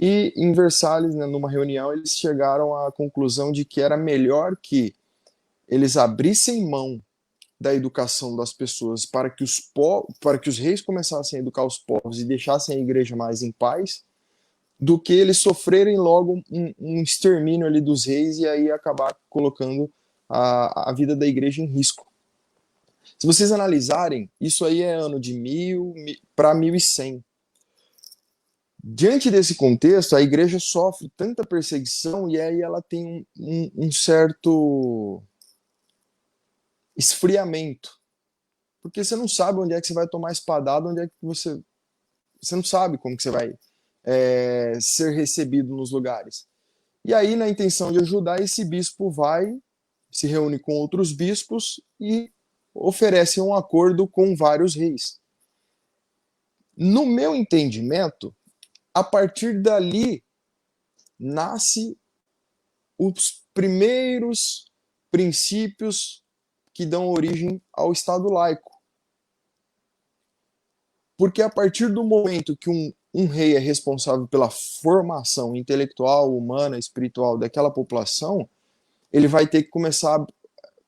e em Versalhes, né, numa reunião, eles chegaram à conclusão de que era melhor que eles abrissem mão da educação das pessoas para que os reis começassem a educar os povos e deixassem a igreja mais em paz, do que eles sofrerem logo um extermínio ali dos reis e aí acabar colocando a vida da igreja em risco. Se vocês analisarem, isso aí é ano de 1000 para 1100. Diante desse contexto, a igreja sofre tanta perseguição e aí ela tem um certo esfriamento. Porque você não sabe onde é que você vai tomar espadada, onde é que você não sabe como que você vai ser recebido nos lugares. E aí, na intenção de ajudar, esse bispo vai, se reúne com outros bispos e oferece um acordo com vários reis. No meu entendimento, a partir dali nasce os primeiros princípios que dão origem ao Estado laico. Porque a partir do momento que um rei é responsável pela formação intelectual, humana, espiritual daquela população, ele vai ter que começar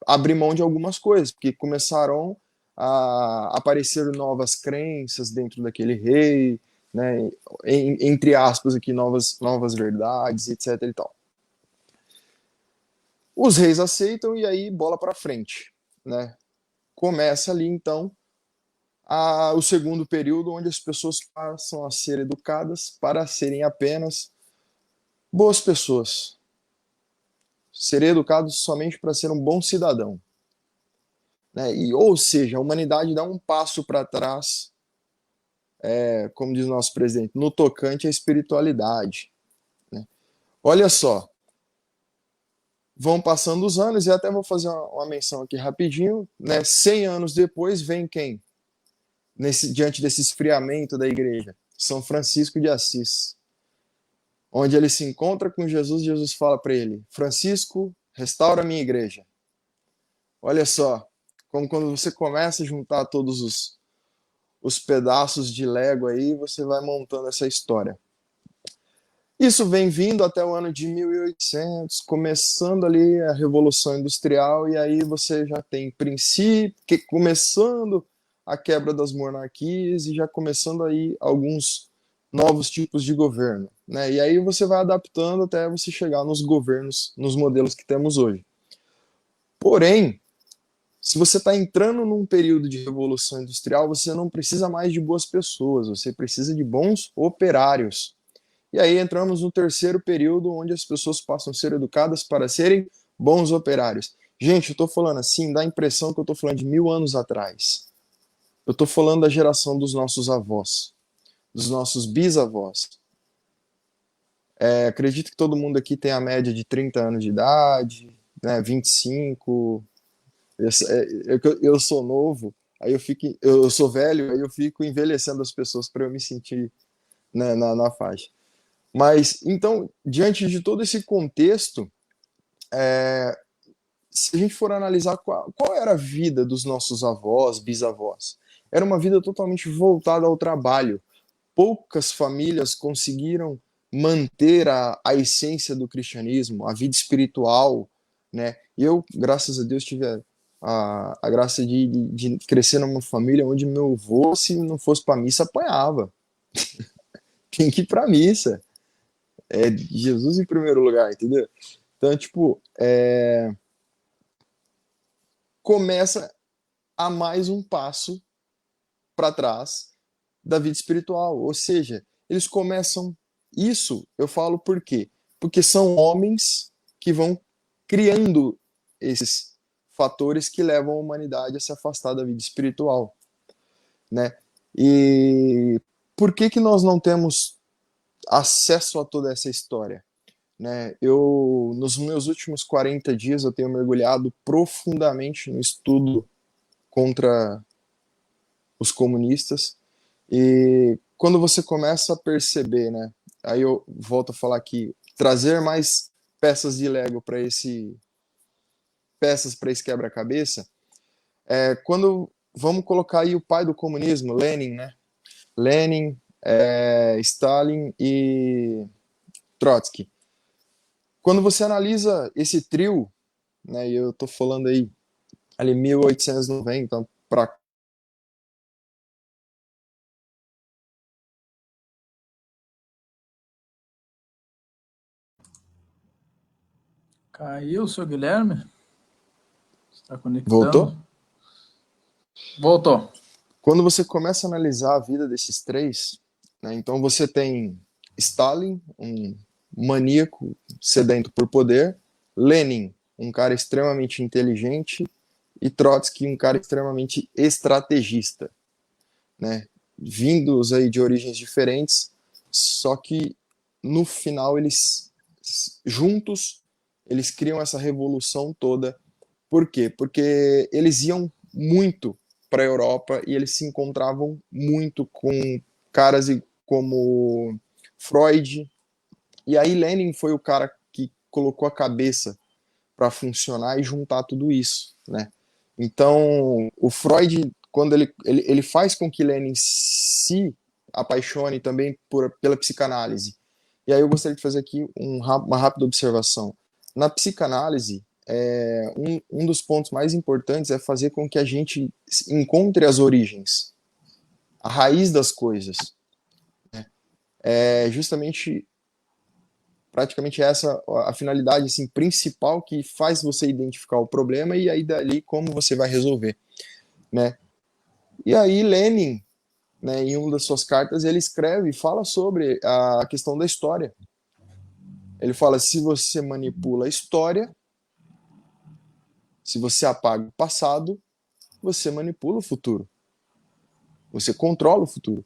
a abrir mão de algumas coisas, porque começaram a aparecer novas crenças dentro daquele rei, né, entre aspas aqui, novas verdades, etc e tal. Os reis aceitam e aí bola para frente, né? Começa ali então o segundo período onde as pessoas passam a ser educadas para serem apenas boas pessoas. Ser educado somente para ser um bom cidadão. Né? Ou seja, a humanidade dá um passo para trás, como diz o nosso presidente, no tocante à espiritualidade. Né? Olha só, vão passando os anos, e até vou fazer uma menção aqui rapidinho, né? 100 anos depois vem quem? Diante desse esfriamento da igreja? São Francisco de Assis. Onde ele se encontra com Jesus, Jesus fala para ele, Francisco, restaura a minha igreja. Olha só, como quando você começa a juntar todos os pedaços de Lego aí, você vai montando essa história. Isso vem vindo até o ano de 1800, começando ali a Revolução Industrial, e aí você já tem princípio, começando a quebra das monarquias e já começando aí alguns novos tipos de governo, né? E aí você vai adaptando até você chegar nos governos, nos modelos que temos hoje. Porém, se você está entrando num período de revolução industrial, você não precisa mais de boas pessoas, você precisa de bons operários. E aí entramos no terceiro período, onde as pessoas passam a ser educadas para serem bons operários. Gente, eu estou falando assim, dá a impressão que eu estou falando de 1000 anos atrás. Eu estou falando da geração dos nossos avós, dos nossos bisavós. Acredito que todo mundo aqui tem a média de 30 anos de idade, né, 25, Eu sou novo, aí eu sou velho, aí eu fico envelhecendo as pessoas para eu me sentir, né, na faixa. Mas, então, diante de todo esse contexto, se a gente for analisar qual era a vida dos nossos avós, bisavós, era uma vida totalmente voltada ao trabalho. Poucas famílias conseguiram manter a essência do cristianismo, a vida espiritual, né? E eu, graças a Deus, tive a graça de crescer numa família onde meu avô, se não fosse para missa, apanhava. Tem que ir para missa. É Jesus em primeiro lugar, entendeu? Então, tipo, começa a mais um passo para trás da vida espiritual. Ou seja, eles começam. Isso eu falo por quê? Porque são homens que vão criando esses fatores que levam a humanidade a se afastar da vida espiritual, né? E por que nós não temos acesso a toda essa história, né? Eu, nos meus últimos 40 dias, eu tenho mergulhado profundamente no estudo contra os comunistas. E quando você começa a perceber, né? Aí eu volto a falar aqui, trazer mais peças de Lego para esse quebra-cabeça, quando vamos colocar aí o pai do comunismo, Lenin, né? Lenin, Stalin e Trotsky. Quando você analisa esse trio, né? E eu tô falando aí ali 1890 para
Caiu o seu Guilherme? Está conectando?
voltou.
Voltou.
Quando você começa a analisar a vida desses três, né, então você tem Stalin, um maníaco sedento por poder, Lenin, um cara extremamente inteligente, e Trotsky, um cara extremamente estrategista, né, vindos aí de origens diferentes, só que no final eles juntos eles criam essa revolução toda. Por quê? Porque eles iam muito para a Europa e eles se encontravam muito com caras como Freud. E aí Lenin foi o cara que colocou a cabeça para funcionar e juntar tudo isso, né? Então, o Freud, quando ele faz com que Lenin se apaixone também pela psicanálise. E aí eu gostaria de fazer aqui uma rápida observação. Na psicanálise, um dos pontos mais importantes é fazer com que a gente encontre as origens, a raiz das coisas. É justamente, praticamente essa a finalidade assim, principal que faz você identificar o problema e aí dali como você vai resolver, né? E aí Lenin, né, em uma das suas cartas, ele escreve e fala sobre a questão da história. Ele fala, se você manipula a história, se você apaga o passado, você manipula o futuro. Você controla o futuro.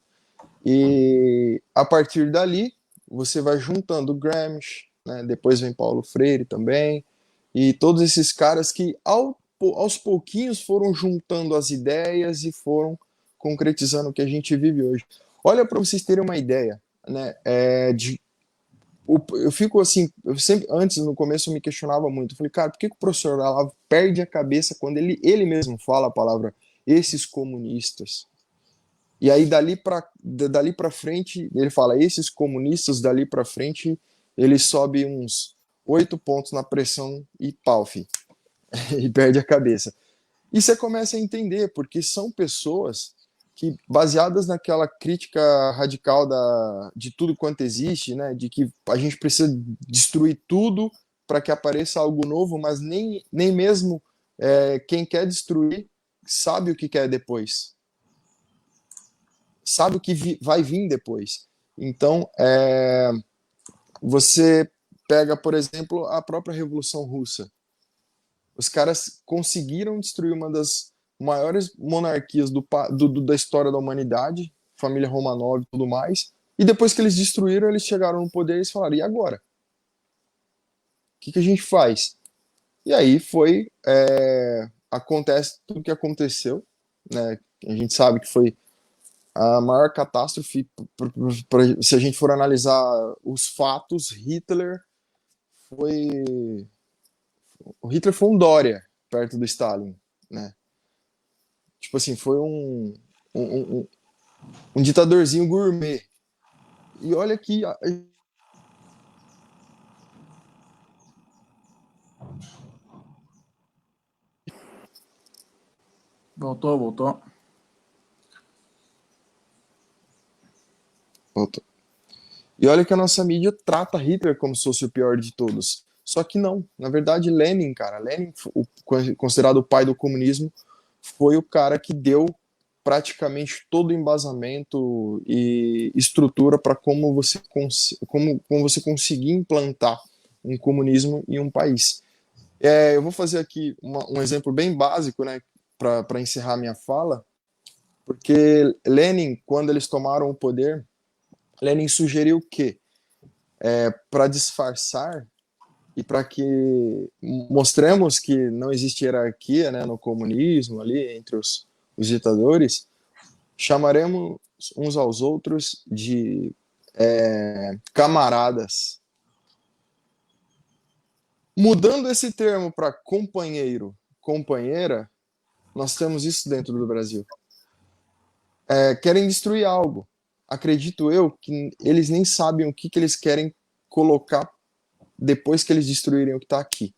E a partir dali, você vai juntando Gramsci, né? Depois vem Paulo Freire também, e todos esses caras que aos pouquinhos foram juntando as ideias e foram concretizando o que a gente vive hoje. Olha, para vocês terem uma ideia, né? Eu fico assim, eu sempre, antes, no começo, eu me questionava muito. Eu falei, cara, por que o professor Olavo perde a cabeça quando ele mesmo fala a palavra esses comunistas? E aí, dali para frente, ele fala, esses comunistas, dali para frente, ele sobe uns 8 pontos na pressão e pau, e perde a cabeça. E você começa a entender, porque são pessoas que, baseadas naquela crítica radical de tudo quanto existe, né, de que a gente precisa destruir tudo para que apareça algo novo, mas nem mesmo quem quer destruir sabe o que quer depois. Sabe o que vai vir depois. Então, você pega, por exemplo, a própria Revolução Russa. Os caras conseguiram destruir uma das maiores monarquias da história da humanidade, família Romanov e tudo mais, e depois que eles destruíram, eles chegaram no poder e eles falaram, e agora? O que a gente faz? E aí foi acontece tudo que aconteceu, né? A gente sabe que foi a maior catástrofe, se a gente for analisar os fatos, foi o Hitler foi um Dória perto do Stalin, né? Tipo assim, foi um ditadorzinho gourmet. E olha que
Voltou.
E olha que a nossa mídia trata Hitler como se fosse o pior de todos. Só que não. Na verdade, Lenin, cara, Lenin, considerado o pai do comunismo, foi o cara que deu praticamente todo o embasamento e estrutura para como você conseguir implantar um comunismo em um país. Eu vou fazer aqui um exemplo bem básico, né, para encerrar minha fala, porque Lenin, quando eles tomaram o poder, Lenin sugeriu que, para disfarçar e para que mostremos que não existe hierarquia, né, no comunismo ali entre os ditadores, chamaremos uns aos outros de camaradas. Mudando esse termo para companheiro, companheira, nós temos isso dentro do Brasil. Querem destruir algo. Acredito eu que eles nem sabem o que eles querem colocar depois que eles destruírem o que está aqui.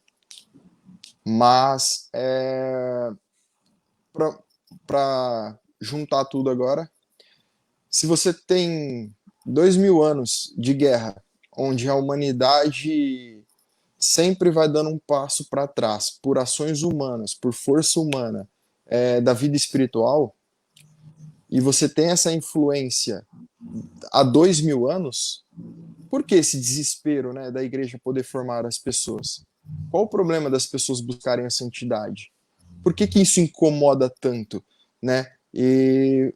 Mas, para juntar tudo agora, se você tem 2000 anos de guerra, onde a humanidade sempre vai dando um passo para trás, por ações humanas, por força humana, da vida espiritual, e você tem essa influência há 2000 anos, por que esse desespero, né, da igreja poder formar as pessoas? Qual o problema das pessoas buscarem a santidade? Por que isso incomoda tanto, né? E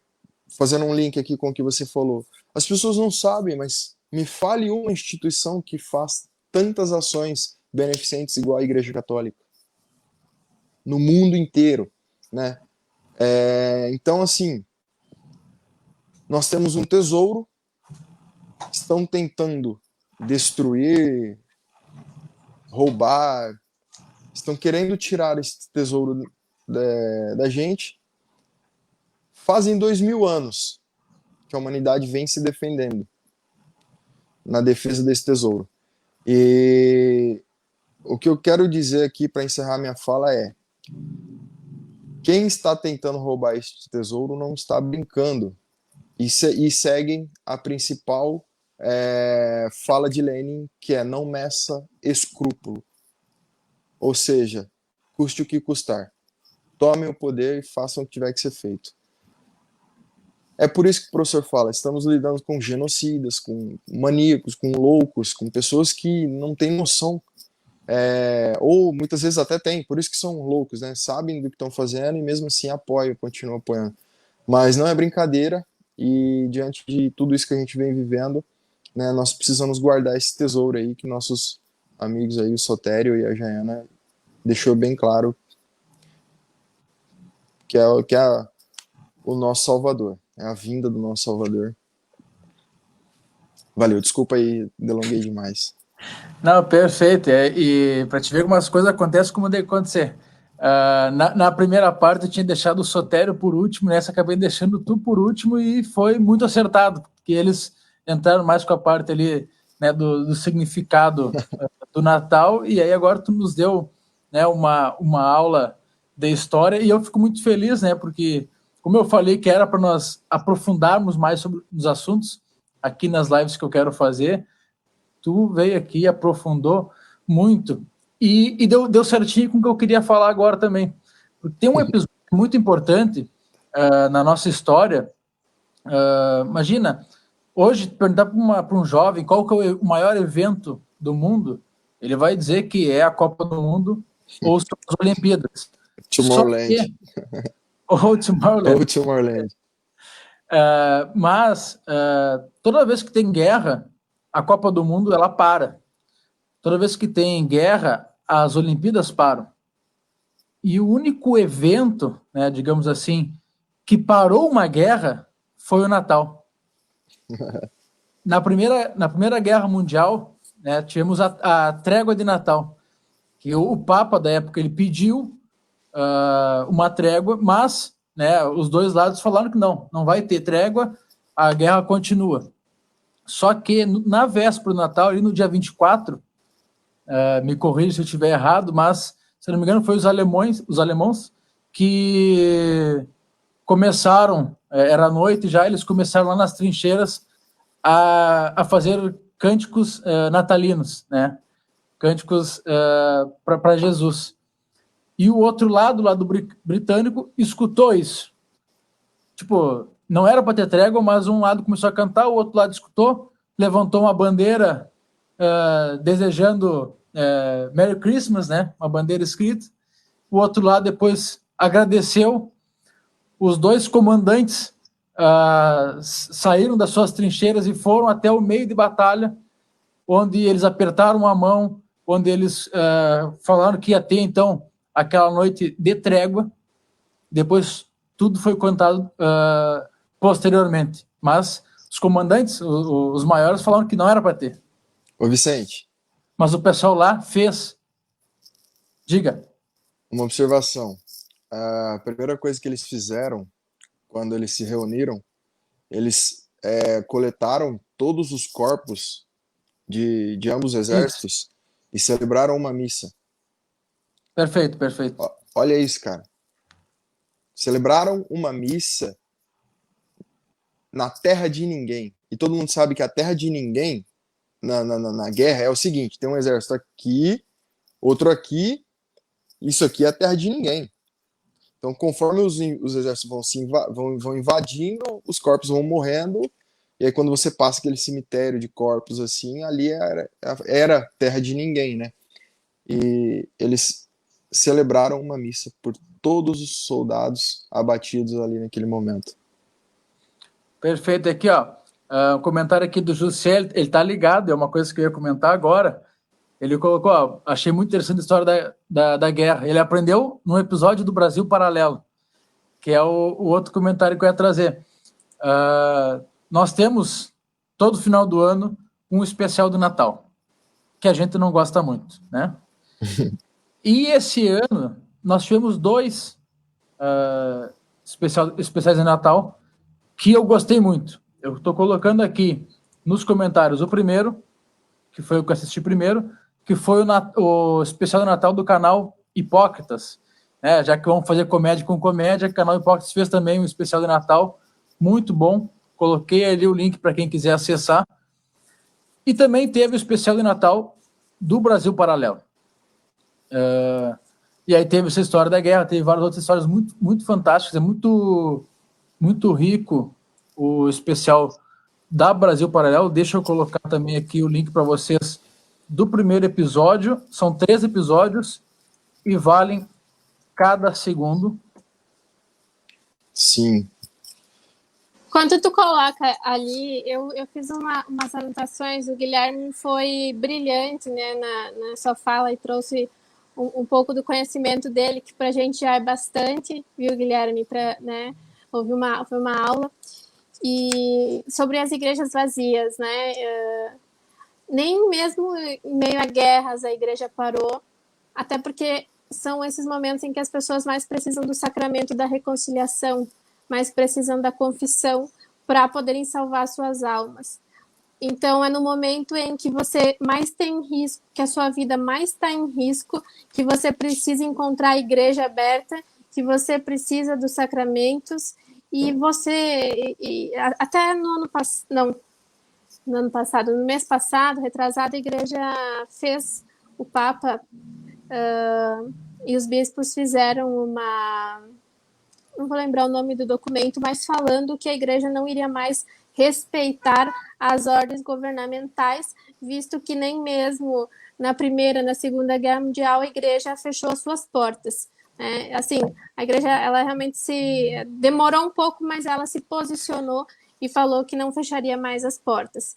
fazendo um link aqui com o que você falou, as pessoas não sabem, mas me fale uma instituição que faz tantas ações beneficentes igual a Igreja Católica no mundo inteiro, né? Então, assim, nós temos um tesouro, estão tentando destruir, roubar, estão querendo tirar esse tesouro da gente. Fazem 2000 anos que a humanidade vem se defendendo na defesa desse tesouro. E o que eu quero dizer aqui para encerrar minha fala é: quem está tentando roubar este tesouro não está brincando, e seguem a principal fala de Lenin, que é: não meça escrúpulo. Ou seja, custe o que custar. Tomem o poder e façam o que tiver que ser feito. É por isso que o professor fala, estamos lidando com genocidas, com maníacos, com loucos, com pessoas que não têm noção, ou muitas vezes até têm, por isso que são loucos, né? Sabem do que estão fazendo e mesmo assim apoiam, continuam apoiando. Mas não é brincadeira, e diante de tudo isso que a gente vem vivendo, né, nós precisamos guardar esse tesouro aí que nossos amigos aí, o Sotério e a Jaiana, deixou bem claro que é o nosso Salvador, é a vinda do nosso Salvador. Valeu, desculpa aí, delonguei demais.
Não, perfeito. E para te ver como as coisas acontecem como deve acontecer. Na primeira parte eu tinha deixado o Sotério por último, nessa acabei deixando tu por último e foi muito acertado, porque eles entraram mais com a parte ali, né, do significado do Natal, e aí agora tu nos deu, né, uma aula de história, e eu fico muito feliz, né, porque como eu falei que era para nós aprofundarmos mais sobre os assuntos aqui nas lives que eu quero fazer, tu veio aqui e aprofundou muito, e deu certinho com o que eu queria falar agora também. Tem um episódio muito importante na nossa história. Imagina, hoje, perguntar para um jovem qual que é o maior evento do mundo, ele vai dizer que é a Copa do Mundo ou as Olimpíadas.
Tomorrowland.
Ou Tomorrowland.
Ou Tomorrowland.
Mas toda vez que tem guerra, a Copa do Mundo ela para. Toda vez que tem guerra, as Olimpíadas param. E o único evento, né, digamos assim, que parou uma guerra foi o Natal. Na Primeira Guerra Mundial, né, tivemos a trégua de Natal, que o Papa da época ele pediu uma trégua, mas, né, os dois lados falaram que não vai ter trégua, a guerra continua. Só que na véspera do Natal, ali no dia 24, me corrija se eu estiver errado, mas, se não me engano, foi os alemãos que começaram, era noite já, eles começaram lá nas trincheiras a fazer cânticos natalinos, né? Cânticos para Jesus. E o outro lado, o lado britânico, escutou isso. Tipo, não era para ter trégua, mas um lado começou a cantar, o outro lado escutou, levantou uma bandeira desejando Merry Christmas, né? Uma bandeira escrita. O outro lado depois agradeceu. Os dois comandantes saíram das suas trincheiras e foram até o meio de batalha, onde eles apertaram a mão, onde eles falaram que ia ter, então, aquela noite de trégua. Depois, tudo foi contado posteriormente. Mas os comandantes, os maiores, falaram que não era para ter.
Ô, Vicente.
Mas o pessoal lá fez. Diga.
Uma observação. A primeira coisa que eles fizeram, quando eles se reuniram, eles coletaram todos os corpos de ambos os exércitos e celebraram uma missa.
Perfeito.
Olha isso, cara. Celebraram uma missa na terra de ninguém. E todo mundo sabe que a terra de ninguém, na guerra, é o seguinte: tem um exército aqui, outro aqui, isso aqui é a terra de ninguém. Então, conforme os exércitos vão invadindo, os corpos vão morrendo, e aí quando você passa aquele cemitério de corpos assim, ali era terra de ninguém, né? E eles celebraram uma missa por todos os soldados abatidos ali naquele momento.
Perfeito. Aqui, ó, um comentário aqui do Juscelio, ele tá ligado, é uma coisa que eu ia comentar agora. Ele colocou, ó, achei muito interessante a história da guerra. Ele aprendeu num episódio do Brasil Paralelo, que é o outro comentário que eu ia trazer. Nós temos, todo final do ano, um especial do Natal, que a gente não gosta muito, né? E esse ano, nós tivemos dois especiais de Natal que eu gostei muito. Eu estou colocando aqui nos comentários o primeiro, que foi o que eu assisti primeiro, que foi o especial de Natal do canal Hipócritas. Já que vamos fazer comédia com comédia, o canal Hipócritas fez também um especial de Natal, muito bom. Coloquei ali o link para quem quiser acessar. E também teve o especial de Natal do Brasil Paralelo. E aí teve essa história da guerra, teve várias outras histórias muito, muito fantásticas, é muito, muito rico o especial da Brasil Paralelo. Deixa eu colocar também aqui o link para vocês do primeiro episódio. São 3 episódios e valem cada segundo.
Sim.
Quando tu coloca ali, eu fiz umas anotações, o Guilherme foi brilhante, né, na sua fala e trouxe um pouco do conhecimento dele, que pra gente já é bastante, viu, Guilherme? Né, foi uma aula. E sobre as igrejas vazias, né? Nem mesmo em meio a guerras a igreja parou, até porque são esses momentos em que as pessoas mais precisam do sacramento da reconciliação, mais precisam da confissão para poderem salvar suas almas. Então, é no momento em que você mais tem risco, que a sua vida mais está em risco, que você precisa encontrar a igreja aberta, que você precisa dos sacramentos, e você, até no ano passado, no mês passado, retrasado, a igreja fez, o Papa e os bispos fizeram não vou lembrar o nome do documento, mas falando que a igreja não iria mais respeitar as ordens governamentais, visto que nem mesmo na Primeira, na Segunda Guerra Mundial, a igreja fechou as suas portas. Assim, a igreja, ela realmente demorou um pouco, mas ela se posicionou e falou que não fecharia mais as portas.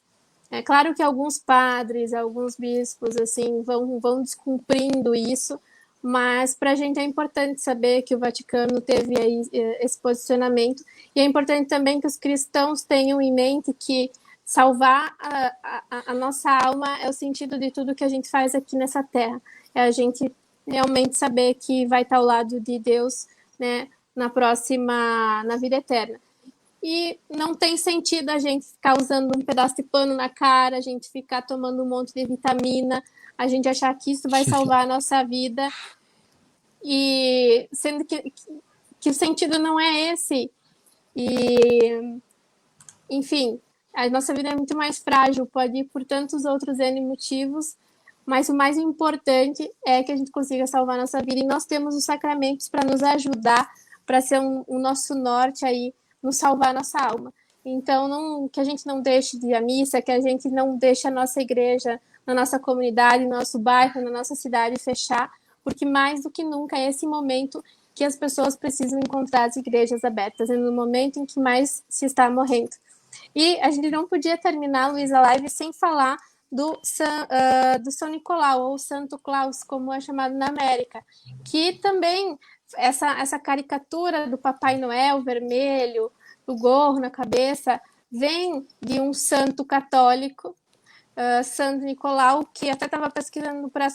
É claro que alguns padres, alguns bispos, assim, vão descumprindo isso, mas para a gente é importante saber que o Vaticano teve aí esse posicionamento, e é importante também que os cristãos tenham em mente que salvar a nossa alma é o sentido de tudo que a gente faz aqui nessa terra, é a gente realmente saber que vai estar ao lado de Deus, né, na vida eterna. E não tem sentido a gente ficar usando um pedaço de pano na cara, a gente ficar tomando um monte de vitamina, a gente achar que isso vai salvar a nossa vida, e sendo que o sentido não é esse. E, enfim, a nossa vida é muito mais frágil, pode ir por tantos outros N motivos, mas o mais importante é que a gente consiga salvar a nossa vida, e nós temos os sacramentos para nos ajudar, para ser o nosso norte aí, nos salvar a nossa alma. Então, que a gente não deixe de ir à missa, que a gente não deixe a nossa igreja, na nossa comunidade, no nosso bairro, na nossa cidade fechar, porque mais do que nunca é esse momento que as pessoas precisam encontrar as igrejas abertas, é no momento em que mais se está morrendo. E a gente não podia terminar, Luiz, a live sem falar do São Nicolau, ou Santo Claus, como é chamado na América, que também essa caricatura do Papai Noel vermelho, do gorro na cabeça, vem de um santo católico, Santo Nicolau, que até estava pesquisando para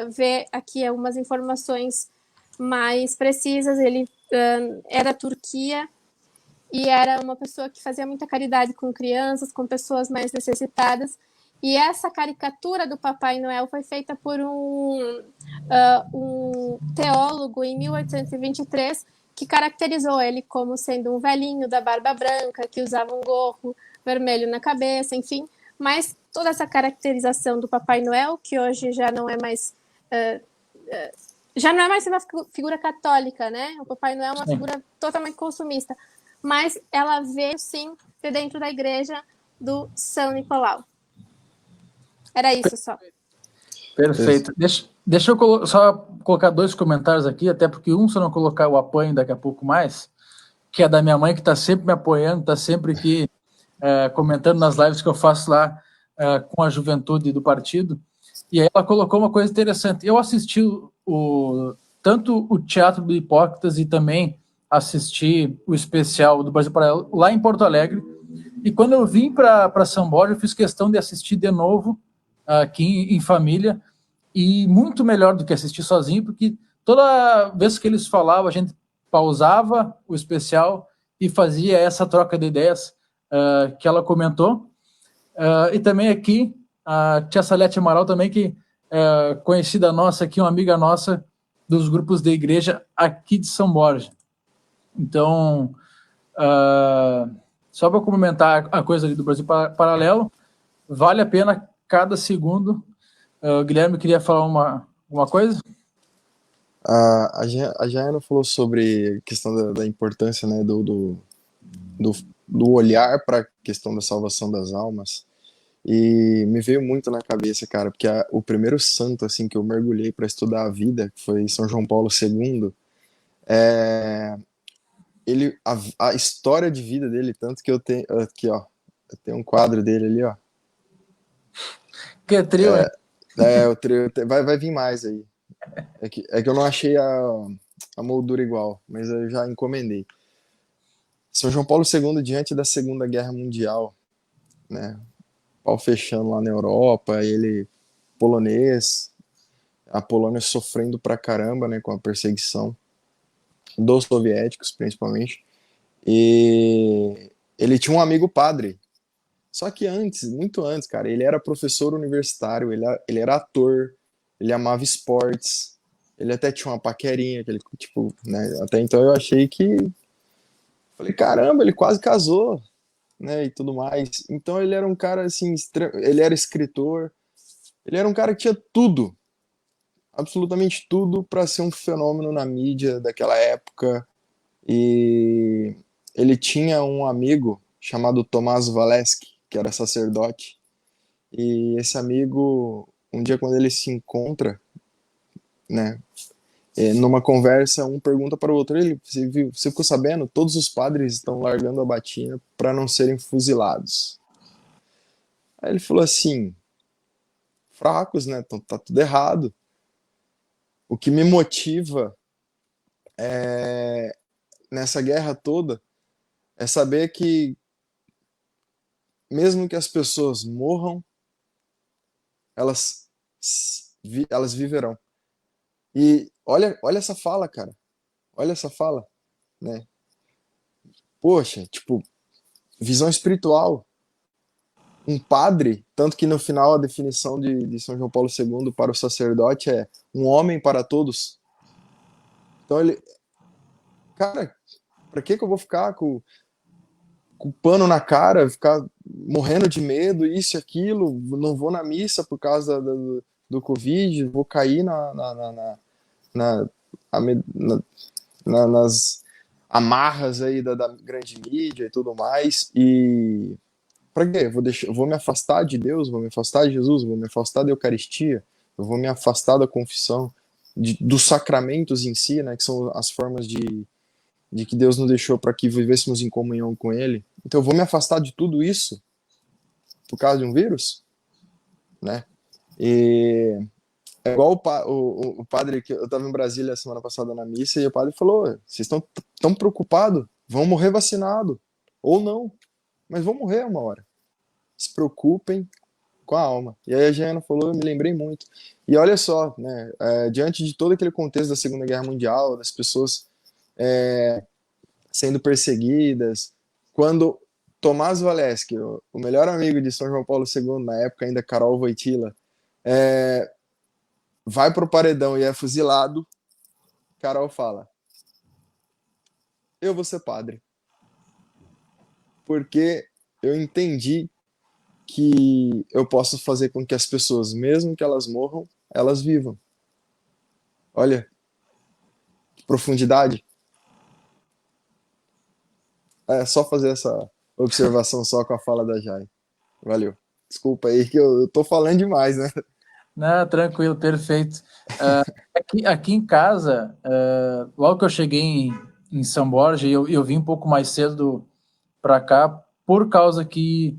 ver aqui algumas informações mais precisas. Ele era da Turquia e era uma pessoa que fazia muita caridade com crianças, com pessoas mais necessitadas. E essa caricatura do Papai Noel foi feita por um teólogo em 1823, que caracterizou ele como sendo um velhinho da barba branca, que usava um gorro vermelho na cabeça, enfim. Mas toda essa caracterização do Papai Noel, que hoje já não é mais uma figura católica, né? O Papai Noel é uma figura totalmente consumista, mas ela veio sim de dentro da igreja do São Nicolau. Era isso só.
Perfeito. Deixa eu só colocar 2 comentários aqui, até porque se eu não colocar, eu apanho daqui a pouco mais, que é da minha mãe, que está sempre me apoiando, está sempre aqui comentando nas lives que eu faço lá com a juventude do partido. E aí ela colocou uma coisa interessante. Eu assisti tanto o Teatro do Hipócritas e também assisti o especial do Brasil Paralelo lá em Porto Alegre. E quando eu vim para São Borja, eu fiz questão de assistir de novo aqui em família, e muito melhor do que assistir sozinho, porque toda vez que eles falavam, a gente pausava o especial e fazia essa troca de ideias que ela comentou. E também aqui, a tia Salete Amaral também, que é conhecida nossa aqui, uma amiga nossa dos grupos de igreja aqui de São Borja. Então, só para complementar a coisa ali do Brasil Paralelo, vale a pena cada segundo. O Guilherme queria falar uma coisa?
A Jaiana falou sobre a questão da importância, né, do olhar para a questão da salvação das almas, e me veio muito na cabeça, cara, porque o primeiro santo assim que eu mergulhei para estudar a vida, que foi São João Paulo II, a história de vida dele, tanto que eu tenho aqui, ó, eu tenho um quadro dele ali, ó.
Que é trio, hein?
O trio vai vir mais aí. É que eu não achei a moldura igual, mas eu já encomendei. São João Paulo II, diante da Segunda Guerra Mundial, né, pau fechando lá na Europa, ele polonês, a Polônia sofrendo pra caramba, né, com a perseguição dos soviéticos, principalmente, e ele tinha um amigo padre. Só que muito antes, cara, ele era professor universitário, ele era ator, ele amava esportes, ele até tinha uma paquerinha, tipo, né, até então eu achei falei, caramba, ele quase casou, né, e tudo mais. Então ele era um cara, assim, ele era escritor, ele era um cara que tinha tudo, absolutamente tudo para ser um fenômeno na mídia daquela época. E ele tinha um amigo chamado Tomás Valesky, que era sacerdote, e esse amigo, um dia quando ele se encontra, né, numa conversa, um pergunta para o outro, você ficou sabendo? Todos os padres estão largando a batina para não serem fuzilados. Aí ele falou assim, fracos, né, tá tudo errado. o que me motiva nessa guerra toda é saber que, mesmo que as pessoas morram, elas, elas viverão. E olha essa fala, cara. Olha essa fala, né? Poxa, tipo, visão espiritual. Um padre, tanto que no final a definição de São João Paulo II para o sacerdote é um homem para todos. Então ele, cara, pra que eu vou ficar com pano na cara, ficar morrendo de medo, isso e aquilo, não vou na missa por causa do Covid, vou cair na, nas amarras aí da grande mídia e tudo mais, e para quê? Vou me afastar de Deus, vou me afastar de Jesus, vou me afastar da Eucaristia, eu vou me afastar da confissão, dos sacramentos em si, né, que são as formas de que Deus nos deixou para que vivêssemos em comunhão com Ele. Então eu vou me afastar de tudo isso por causa de um vírus, né? E é igual o padre, que eu estava em Brasília a semana passada na missa, e o padre falou: vocês estão tão preocupados, vão morrer vacinado, ou não, mas vão morrer uma hora. Se preocupem com a alma. E aí a Giana falou, eu me lembrei muito. E olha só, né, diante de todo aquele contexto da Segunda Guerra Mundial, das pessoas sendo perseguidas, quando Tomás Valeschi, o melhor amigo de São João Paulo II, na época ainda Karol Wojtyla, vai pro paredão e é fuzilado, Karol fala: eu vou ser padre. Porque eu entendi que eu posso fazer com que as pessoas, mesmo que elas morram, elas vivam. Olha, que profundidade. É só fazer essa observação só com a fala da Jai. Valeu. Desculpa aí que eu tô falando demais, né?
Não, tranquilo, perfeito. Aqui em casa, logo que eu cheguei em São Borja, eu vim um pouco mais cedo para cá, por causa que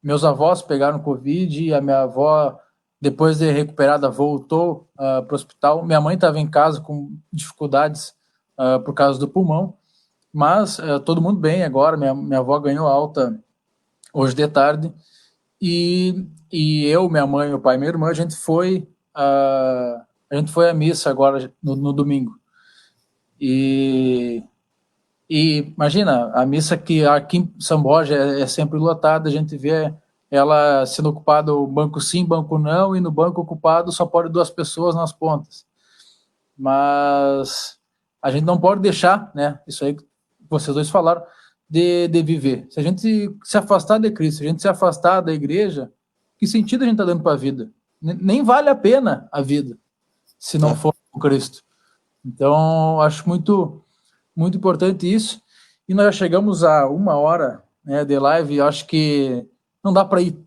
meus avós pegaram Covid e a minha avó, depois de recuperada, voltou para o hospital. Minha mãe estava em casa com dificuldades por causa do pulmão, mas todo mundo bem agora. Minha avó ganhou alta hoje de tarde. E eu, minha mãe, meu pai e minha irmã, a gente foi à missa agora no domingo. E imagina, a missa que aqui em São Borja é sempre lotada, a gente vê ela sendo ocupada, o banco sim, banco não, e no banco ocupado só pode 2 pessoas nas pontas. Mas a gente não pode deixar, né, isso aí que vocês dois falaram, de viver. Se a gente se afastar de Cristo, se a gente se afastar da igreja, que sentido a gente está dando para a vida? Nem vale a pena a vida, se não for com Cristo. Então, acho muito, muito importante isso. E nós já chegamos a 1 hora, né, de live. Eu acho que não dá para ir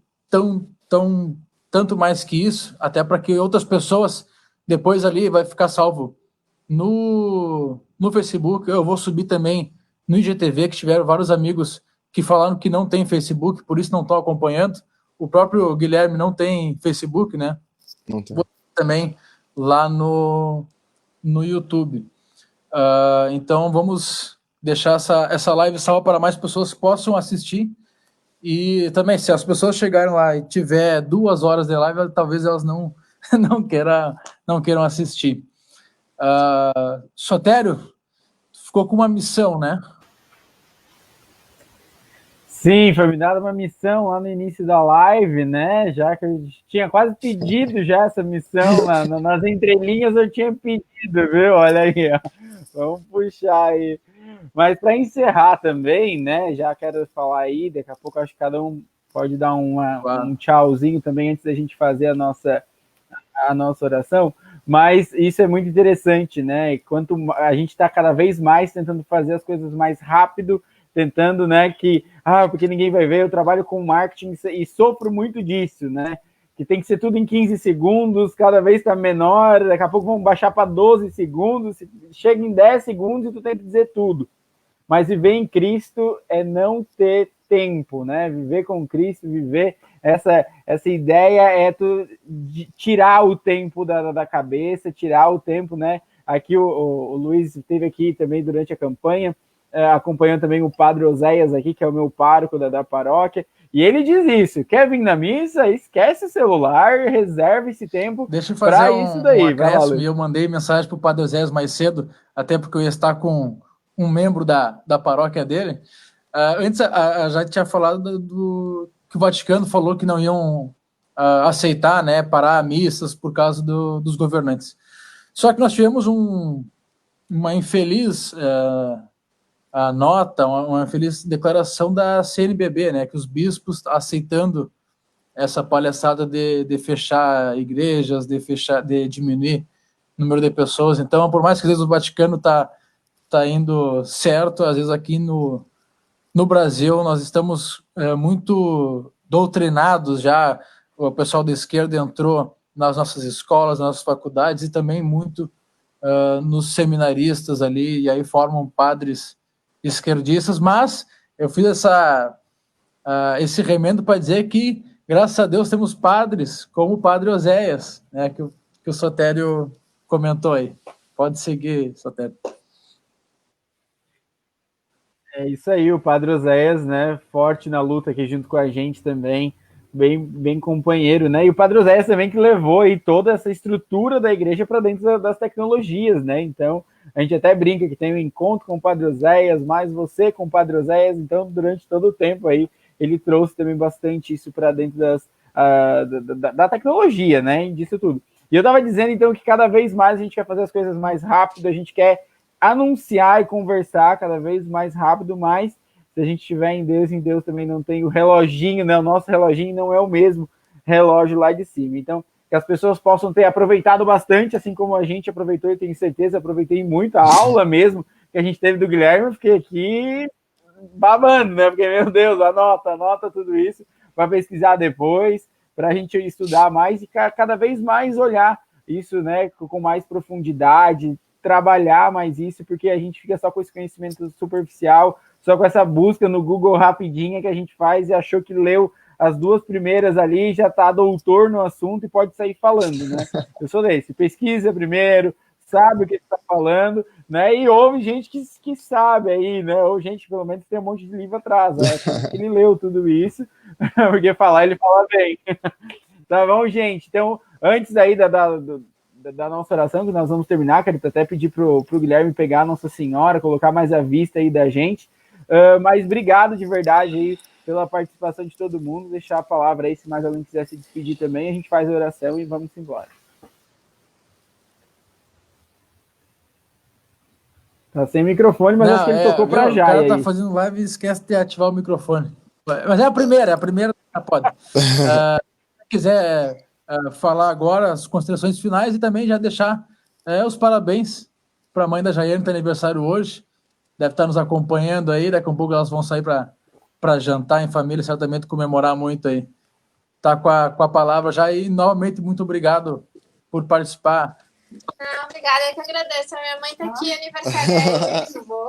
tanto mais que isso, até para que outras pessoas depois ali vai ficar salvo no Facebook. Eu vou subir também no IGTV, que tiveram vários amigos que falaram que não tem Facebook, por isso não estão acompanhando. O próprio Guilherme não tem Facebook, né?
Não tem.
Também lá no YouTube. Então vamos deixar essa live salva para mais pessoas que possam assistir. E também, se as pessoas chegarem lá e tiver 2 horas de live, talvez elas não queiram assistir. Sotério, ficou com uma missão, né?
Sim, foi me dada uma missão lá no início da live, né? Já que eu tinha quase pedido já essa missão, nas entrelinhas eu tinha pedido, viu? Olha aí, ó. Vamos puxar aí. Mas para encerrar também, né? Já quero falar aí, daqui a pouco acho que cada um pode dar um tchauzinho também antes da gente fazer a nossa oração. Mas isso é muito interessante, né? Enquanto a gente está cada vez mais tentando fazer as coisas mais rápido, tentando, né, porque ninguém vai ver, eu trabalho com marketing e sofro muito disso, né, que tem que ser tudo em 15 segundos, cada vez está menor, daqui a pouco vamos baixar para 12 segundos, chega em 10 segundos e tu tem que dizer tudo. Mas viver em Cristo é não ter tempo, né, viver com Cristo, viver essa ideia é tu tirar o tempo da cabeça, tirar o tempo, né? Aqui o Luiz esteve aqui também durante a campanha, acompanhando também o Padre Oséias aqui, que é o meu pároco da paróquia, e ele diz isso: quer vir na missa, esquece o celular, reserva esse tempo para isso daí.
Vai lá, Luiz. Eu mandei mensagem para o Padre Oséias mais cedo, até porque eu ia estar com um membro da paróquia dele. Antes, já tinha falado que o Vaticano falou que não iam aceitar, né, parar missas por causa dos governantes. Só que nós tivemos uma infeliz nota, uma infeliz declaração da CNBB, né, que os bispos aceitando essa palhaçada de fechar igrejas, de diminuir o número de pessoas. Então, por mais que às vezes o Vaticano tá indo certo, às vezes aqui no Brasil nós estamos muito doutrinados já, o pessoal da esquerda entrou nas nossas escolas, nas nossas faculdades e também muito nos seminaristas ali, e aí formam padres esquerdistas, mas eu fiz esse remendo para dizer que, graças a Deus, temos padres como o Padre Oséias, né, que o Sotério comentou aí. Pode seguir, Sotério.
É isso aí, o Padre Oséias, né, forte na luta aqui junto com a gente também, bem companheiro, né, e o Padre Oséias também que levou aí toda essa estrutura da igreja para dentro das tecnologias, né, então a gente até brinca que tem um encontro com o Padre Oséias, mais você com o Padre Oséias, então durante todo o tempo aí ele trouxe também bastante isso para dentro da tecnologia, né, disso tudo. E eu estava dizendo então que cada vez mais a gente quer fazer as coisas mais rápido, a gente quer anunciar e conversar cada vez mais rápido, mas se a gente estiver em Deus também não tem o reloginho, né? O nosso reloginho não é o mesmo relógio lá de cima. Então, que as pessoas possam ter aproveitado bastante, assim como a gente aproveitou, e tenho certeza, aproveitei muito a aula mesmo que a gente teve do Guilherme, fiquei aqui babando, né? Porque, meu Deus, anota tudo isso, vai pesquisar depois, para a gente estudar mais e cada vez mais olhar isso, né, com mais profundidade, trabalhar mais isso, porque a gente fica só com esse conhecimento superficial, só com essa busca no Google rapidinha que a gente faz e achou que leu as duas primeiras ali, já está doutor no assunto e pode sair falando, né? Eu sou desse, pesquisa primeiro, sabe o que está falando, né? E ouve gente que sabe aí, né? Ou gente, pelo menos, tem um monte de livro atrás, né? Que ele leu tudo isso, porque falar ele fala bem. Tá bom, gente? Então, antes aí da nossa oração, que nós vamos terminar, quero até pedir pro Guilherme pegar a Nossa Senhora, colocar mais à vista aí da gente, mas obrigado de verdade aí pela participação de todo mundo, deixar a palavra aí, se mais alguém quiser se despedir também, a gente faz a oração e vamos embora. Tá sem microfone, mas acho que ele tocou para já. O
cara tá fazendo live e esquece de ativar o microfone. Mas é a primeira pode. Se quiser falar agora as considerações finais e também já deixar os parabéns para a mãe da Jaiane, que tem aniversário hoje, deve estar nos acompanhando aí, daqui a pouco elas vão sair para jantar em família, certamente comemorar muito aí. Tá com a palavra já e novamente muito obrigado por participar.
Obrigada, eu que agradeço. A minha mãe tá aqui, aniversário é muito bom.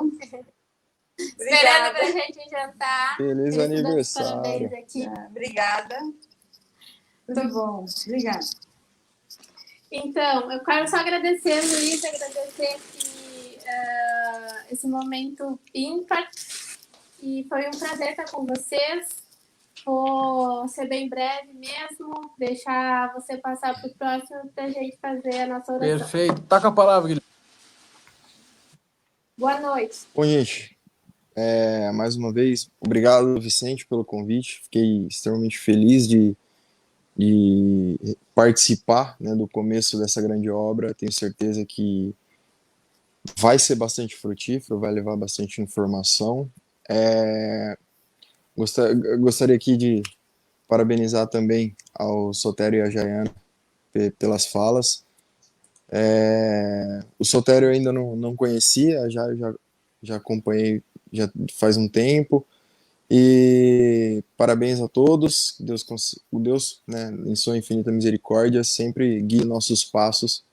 Esperando pra gente jantar.
Feliz aniversário.
Parabéns aqui.
Obrigada. Muito bom, obrigada.
Então, eu quero só agradecer, Luiz, esse momento ímpar. E foi um prazer estar com vocês. Vou ser bem breve mesmo, deixar você passar para o próximo para a gente fazer a nossa oração.
Perfeito. Tá com a palavra, Guilherme.
Boa noite.
Bom, gente, mais uma vez, obrigado, Vicente, pelo convite. Fiquei extremamente feliz de participar, né, do começo dessa grande obra. Tenho certeza que vai ser bastante frutífero, vai levar bastante informação. Gostaria aqui de parabenizar também ao Sotério e a Jaiane pelas falas. O Sotério eu ainda não conhecia, já acompanhei já faz um tempo. E parabéns a todos. O Deus, né, em sua infinita misericórdia, sempre guie nossos passos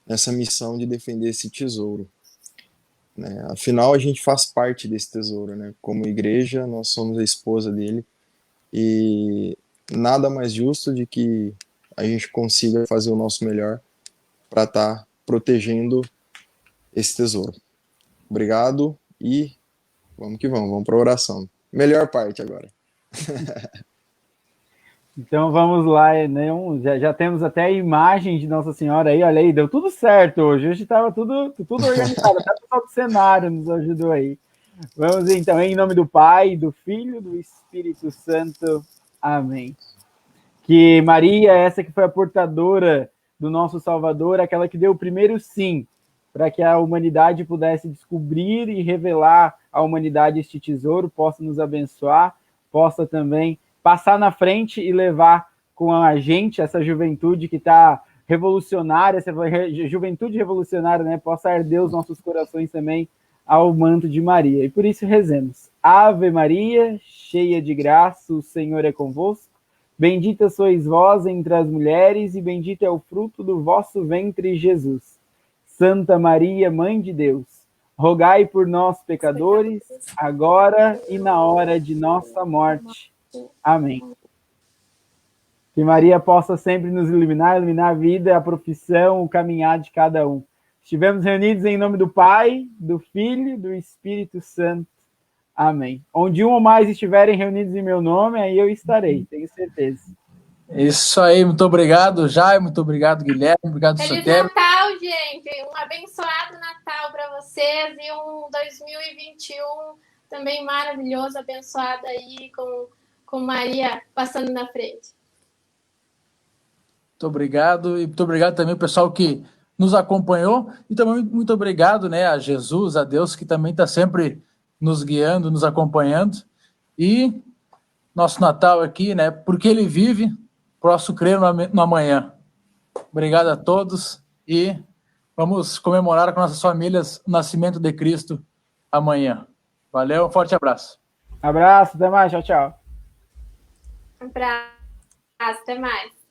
nessa missão de defender esse tesouro. Né? Afinal, a gente faz parte desse tesouro, né? Como igreja, nós somos a esposa dele e nada mais justo de que a gente consiga fazer o nosso melhor para estar protegendo esse tesouro. Obrigado e vamos que vamos para a oração. Melhor parte agora.
Então vamos lá, né? Já temos até a imagem de Nossa Senhora aí, olha aí, deu tudo certo hoje. Hoje estava tudo organizado, até o pessoal do cenário nos ajudou aí. Vamos então, em nome do Pai, do Filho, do Espírito Santo. Amém. Que Maria, essa que foi a portadora do nosso Salvador, aquela que deu o primeiro sim, para que a humanidade pudesse descobrir e revelar à humanidade este tesouro, possa nos abençoar, possa também passar na frente e levar com a gente essa juventude que está revolucionária, essa juventude revolucionária, né? Possa arder os nossos corações também ao manto de Maria. E por isso rezemos. Ave Maria, cheia de graça, o Senhor é convosco. Bendita sois vós entre as mulheres, e bendito é o fruto do vosso ventre, Jesus. Santa Maria, Mãe de Deus, rogai por nós, pecadores, agora e na hora de nossa morte. Amém. Que Maria possa sempre nos iluminar a vida, a profissão, o caminhar de cada um. Estivemos reunidos em nome do Pai, do Filho e do Espírito Santo. Amém. Onde um ou mais estiverem reunidos em meu nome, aí eu estarei, tenho certeza.
Isso aí, muito obrigado, Jaime, muito obrigado, Guilherme, obrigado,
Feliz
Sotério.
Natal, gente! Um abençoado Natal para vocês e um 2021 também maravilhoso, abençoado aí com Maria passando na frente.
Muito obrigado, e muito obrigado também ao pessoal que nos acompanhou, e também muito obrigado, né, a Jesus, a Deus, que também está sempre nos guiando, nos acompanhando, e nosso Natal aqui, né, porque Ele vive, posso crer no amanhã. Obrigado a todos, e vamos comemorar com nossas famílias o nascimento de Cristo amanhã. Valeu, um forte abraço.
Abraço, até mais, tchau, tchau.
Um abraço, até mais.